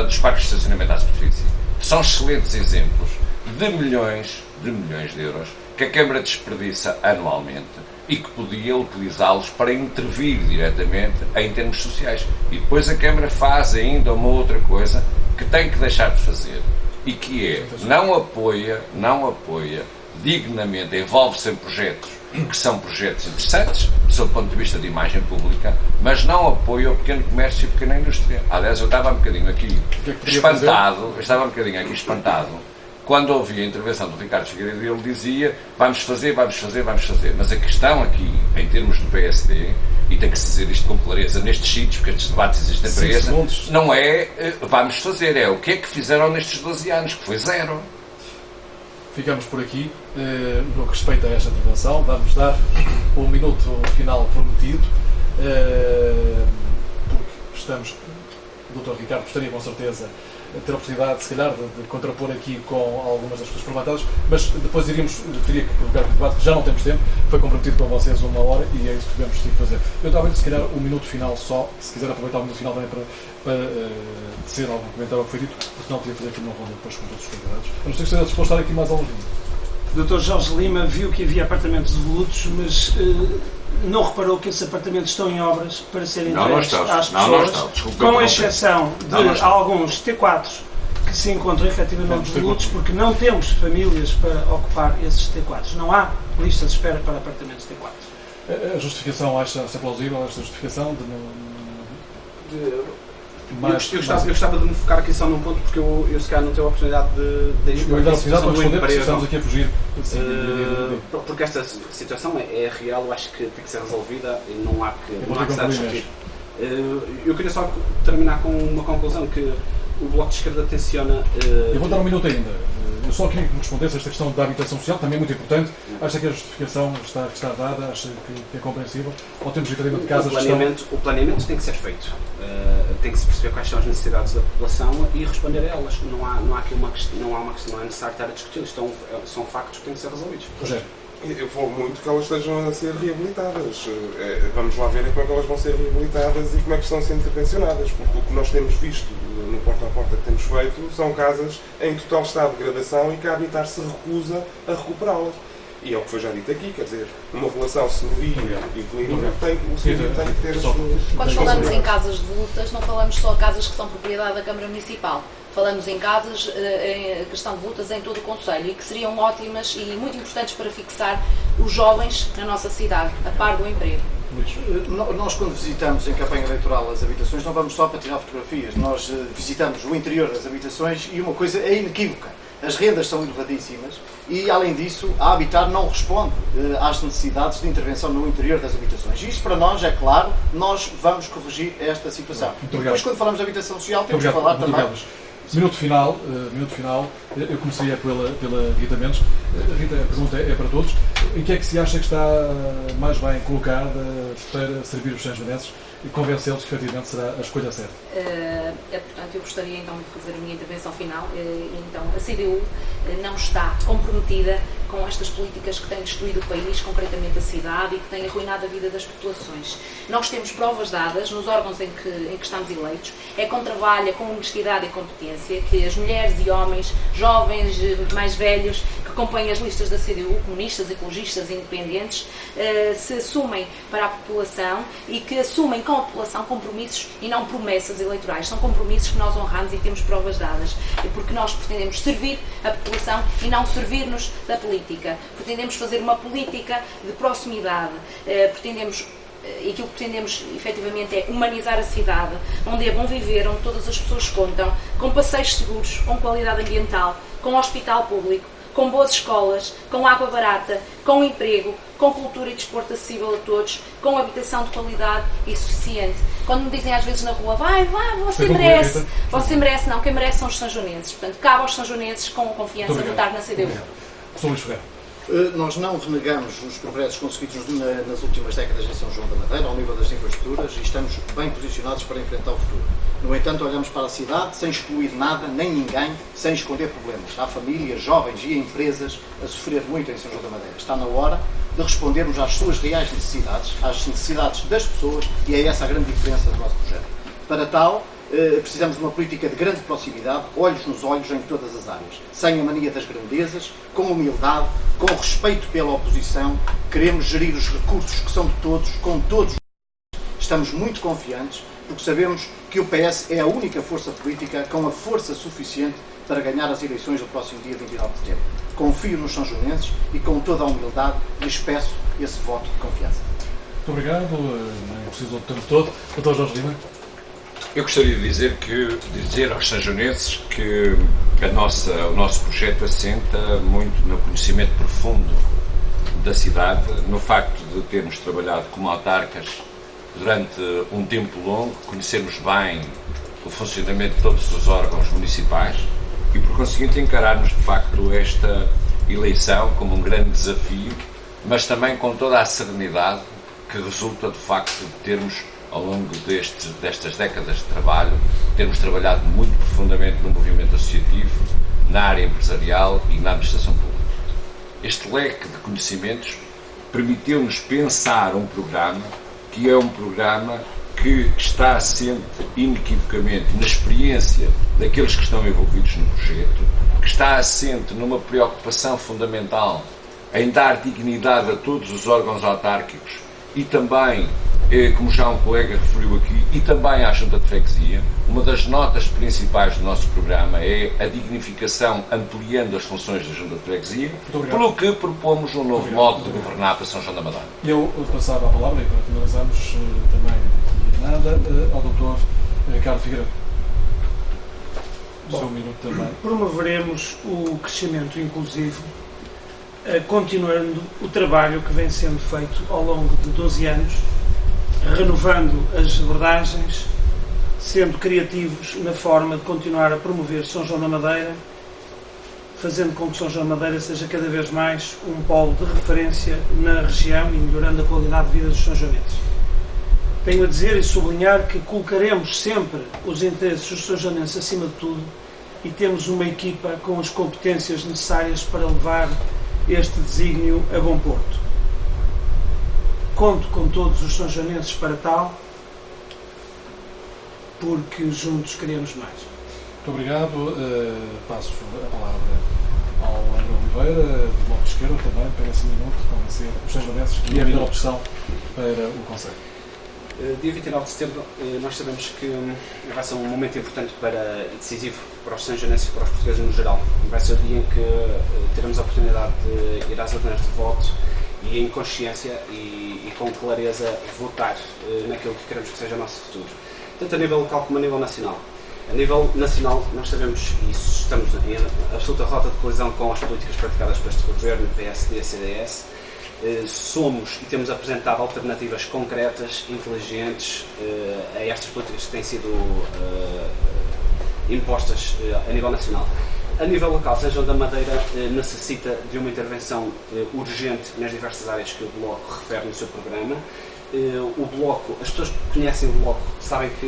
dos parques de estacionamento à superfície, são excelentes exemplos de milhões de euros que a Câmara desperdiça anualmente e que podia utilizá-los para intervir diretamente em termos sociais. E depois a Câmara faz ainda uma outra coisa que tem que deixar de fazer e que é, não apoia dignamente, envolve-se em projetos que são projetos interessantes, sob o ponto de vista de imagem pública, mas não apoia o pequeno comércio e a pequena indústria. Aliás, eu estava um bocadinho aqui espantado, quando ouvi a intervenção do Ricardo Figueiredo, ele dizia, vamos fazer, mas a questão aqui, em termos do PSD, e tem que se dizer isto com clareza nestes sítios, porque estes debates existem para isso, não é vamos fazer, é o que é que fizeram nestes 12 anos, que foi 0. Ficamos por aqui, no que respeita a esta intervenção. Vamos dar o minuto final prometido, porque estamos, o Dr. Ricardo gostaria com certeza ter a oportunidade, se calhar, de contrapor aqui com algumas das questões formatadas, mas depois teria que provocar o debate, que já não temos tempo, foi comprometido com vocês 1 hora e é isso que devemos ter que fazer. Eu estava a se calhar um minuto final só, se quiser aproveitar o minuto final também para dizer algum comentário ao que foi dito, porque não podia fazer aqui uma ronda depois com todos os candidatos. A não ser que esteja disposto a estar aqui mais alguns minutos. O Dr. Jorge Lima viu que havia apartamentos devolutos, mas não reparou que esses apartamentos estão em obras para serem entregues às pessoas, com exceção de alguns T4 que se encontram efetivamente devolutos, porque não temos famílias para ocupar esses T4. Não há listas de espera para apartamentos T4. A justificação, acha ser plausível esta justificação? Eu gostava de me focar aqui só num ponto, porque eu se calhar não tenho a oportunidade de expor a situação do emprego. Estamos aqui a fugir. Porque esta situação é real, eu acho que tem que ser resolvida e não há que ser discutir. Eu queria só terminar com uma conclusão, que o Bloco de Esquerda tenciona... Eu vou dar um minuto ainda. Eu só queria que me respondesse esta questão da habitação social, também é muito importante. Acha que a justificação está dada? Acha que é compreensível? Ou temos efetivamente casas O planeamento tem que ser feito. Tem que se perceber quais são as necessidades da população e responder a elas. Não há aqui uma questão, não é necessário estar a discutir. São factos que têm que ser resolvidos. Rogério. Eu vou muito que elas estejam a ser reabilitadas. Vamos lá ver como é que elas vão ser reabilitadas e como é que estão a ser intervencionadas, porque o que nós temos visto no porta a porta que temos feito são casas em total estado de degradação e que a Habitar se recusa a recuperá-las. E é o que foi já dito aqui, quer dizer, uma relação senhoria e inquilino o senhorio tem que ter as suas... Quando falamos em casas de lutas, não falamos só casas que são propriedade da Câmara Municipal. Falamos em casas que estão de lutas em todo o concelho e que seriam ótimas e muito importantes para fixar os jovens na nossa cidade, a par do emprego. Nós, quando visitamos em campanha eleitoral as habitações, não vamos só para tirar fotografias, nós visitamos o interior das habitações e uma coisa é inequívoca: as rendas são elevadíssimas e, além disso, a Habitar não responde às necessidades de intervenção no interior das habitações. E isso, para nós, é claro, nós vamos corrigir esta situação. Depois, quando falamos de habitação social, temos que falar também... Minuto final, eu começaria pela Rita Mendes. Rita, a pergunta é para todos. Em que é que se acha que está mais bem colocada para servir os sanjonenses e convencê-los que efetivamente será a escolha certa? Portanto, eu gostaria então de fazer a minha intervenção final. Então, a CDU não está comprometida com estas políticas que têm destruído o país, concretamente a cidade, e que têm arruinado a vida das populações. Nós temos provas dadas nos órgãos em que estamos eleitos, é com trabalho, com honestidade e competência, que as mulheres e homens, jovens, mais velhos, que acompanham as listas da CDU, comunistas, ecologistas e independentes, se assumem para a população e que assumem com a população compromissos e não promessas eleitorais. São compromissos que nós honramos e temos provas dadas, porque nós pretendemos servir a população e não servir-nos da política. Pretendemos fazer uma política de proximidade, e aquilo que pretendemos efetivamente é humanizar a cidade, onde é bom viver, onde todas as pessoas contam, com passeios seguros, com qualidade ambiental, com hospital público, com boas escolas, com água barata, com emprego, com cultura e desporto acessível a todos, com habitação de qualidade e suficiente. Quando me dizem às vezes na rua, você merece, não, quem merece são os sanjonenses. Portanto, cabe aos sanjonenses com confiança votar na CDU. Sr. Luís Ferreira. Nós não renegamos os progressos conseguidos nas últimas décadas em São João da Madeira, ao nível das infraestruturas, e estamos bem posicionados para enfrentar o futuro. No entanto, olhamos para a cidade sem excluir nada, nem ninguém, sem esconder problemas. Há famílias, jovens e empresas a sofrer muito em São João da Madeira. Está na hora de respondermos às suas reais necessidades, às necessidades das pessoas, e é essa a grande diferença do nosso projeto. Para tal, precisamos de uma política de grande proximidade, olhos nos olhos em todas as áreas, sem a mania das grandezas, com humildade, com respeito pela oposição. Queremos gerir os recursos que são de todos, com todos. Estamos muito confiantes, porque sabemos que o PS é a única força política com a força suficiente para ganhar as eleições do próximo dia 29 de setembro. Confio nos sanjonenses e, com toda a humildade, lhes peço esse voto de confiança. Muito obrigado. Não preciso do tempo todo. Dr. Jorge Lima. Eu gostaria de dizer aos sanjonenses que o nosso projeto assenta muito no conhecimento profundo da cidade, no facto de termos trabalhado como autarcas durante um tempo longo, conhecermos bem o funcionamento de todos os órgãos municipais e, por conseguinte, encararmos de facto esta eleição como um grande desafio, mas também com toda a serenidade que resulta de facto de termos, ao longo destas décadas de trabalho, termos trabalhado muito profundamente no movimento associativo, na área empresarial e na administração pública. Este leque de conhecimentos permitiu-nos pensar um programa que é um programa que está assente inequivocamente na experiência daqueles que estão envolvidos no projeto, que está assente numa preocupação fundamental em dar dignidade a todos os órgãos autárquicos e também, como já um colega referiu aqui, e também à Junta de Freguesia. Uma das notas principais do nosso programa é a dignificação, ampliando as funções da Junta de Freguesia, pelo que propomos um novo modo de governar para São João da Madeira. Eu passava a palavra, e para finalizarmos também nada, ao Dr. Carlos Figueiredo. Só um minuto também. Promoveremos o crescimento inclusivo, continuando o trabalho que vem sendo feito ao longo de 12 anos, renovando as abordagens, sendo criativos na forma de continuar a promover São João da Madeira, fazendo com que São João da Madeira seja cada vez mais um polo de referência na região e melhorando a qualidade de vida dos sanjonenses. Tenho a dizer e sublinhar que colocaremos sempre os interesses dos sanjonenses acima de tudo e temos uma equipa com as competências necessárias para levar este desígnio a bom porto. Conto com todos os sanjonenses para tal, porque juntos queremos mais. Muito obrigado. Passo a palavra ao André Oliveira, do Bloco de Esquerda, também, para esse minuto convencer os sanjonenses que é a melhor opção para o Conselho. Dia 29 de setembro, nós sabemos que vai ser um momento importante e decisivo para os sanjonenses e para os portugueses no geral. Vai ser o dia em que teremos a oportunidade de ir às urnas de voto e em consciência e com clareza votar naquilo que queremos que seja o nosso futuro, tanto a nível local como a nível nacional. A nível nacional, nós sabemos, e estamos em absoluta rota de colisão com as políticas praticadas por este governo, PSD e CDS, somos e temos apresentado alternativas concretas, inteligentes a estas políticas que têm sido impostas a nível nacional. A nível local, São João da Madeira necessita de uma intervenção urgente nas diversas áreas que o Bloco refere no seu programa. O Bloco, as pessoas que conhecem o Bloco sabem que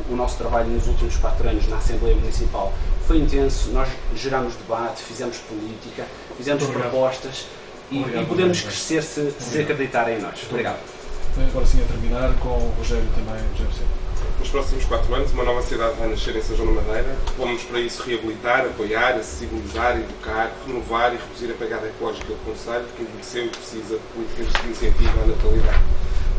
o nosso trabalho nos últimos 4 anos na Assembleia Municipal foi intenso. Nós geramos debate, fizemos política, fizemos propostas e podemos crescer se acreditarem em nós. Obrigado. Agora sim, a terminar com o Rogério também. Nos próximos 4 anos, uma nova cidade vai nascer em São João da Madeira. Vamos para isso reabilitar, apoiar, acessibilizar, educar, renovar e reduzir a pegada ecológica do Conselho, que envelheceu e precisa de políticas de incentivo à natalidade.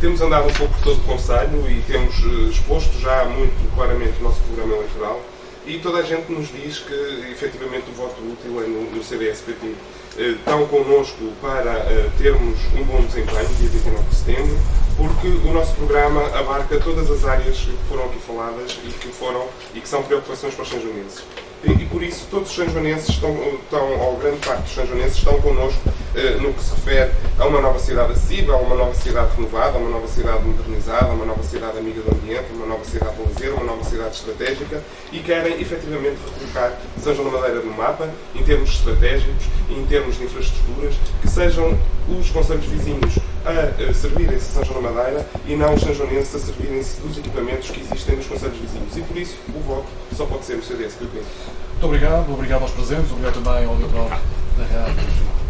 Temos andado um pouco por todo o Conselho e temos exposto já muito claramente o nosso programa eleitoral e toda a gente nos diz que efetivamente o voto útil é no CDS-PT. Estão connosco para termos um bom desempenho, dia 29 de setembro, porque o nosso programa abarca todas as áreas que foram aqui faladas e que são preocupações para os sanjonenses. E por isso todos os sanjonenses ou grande parte dos sanjonenses estão connosco no que se refere a uma nova cidade acessível, a uma nova cidade renovada, a uma nova cidade modernizada, a uma nova cidade amiga do ambiente, uma nova cidade de lazer, uma nova cidade estratégica e querem efetivamente recolocar São João da Madeira no mapa em termos estratégicos e em termos de infraestruturas, que sejam os concelhos vizinhos a servirem-se São João da Madeira e não os sanjonenses a servirem-se dos equipamentos que existem nos concelhos vizinhos. E por isso o voto só pode ser o CDS-PP. Muito obrigado aos presentes, obrigado também ao auditório da Rádio.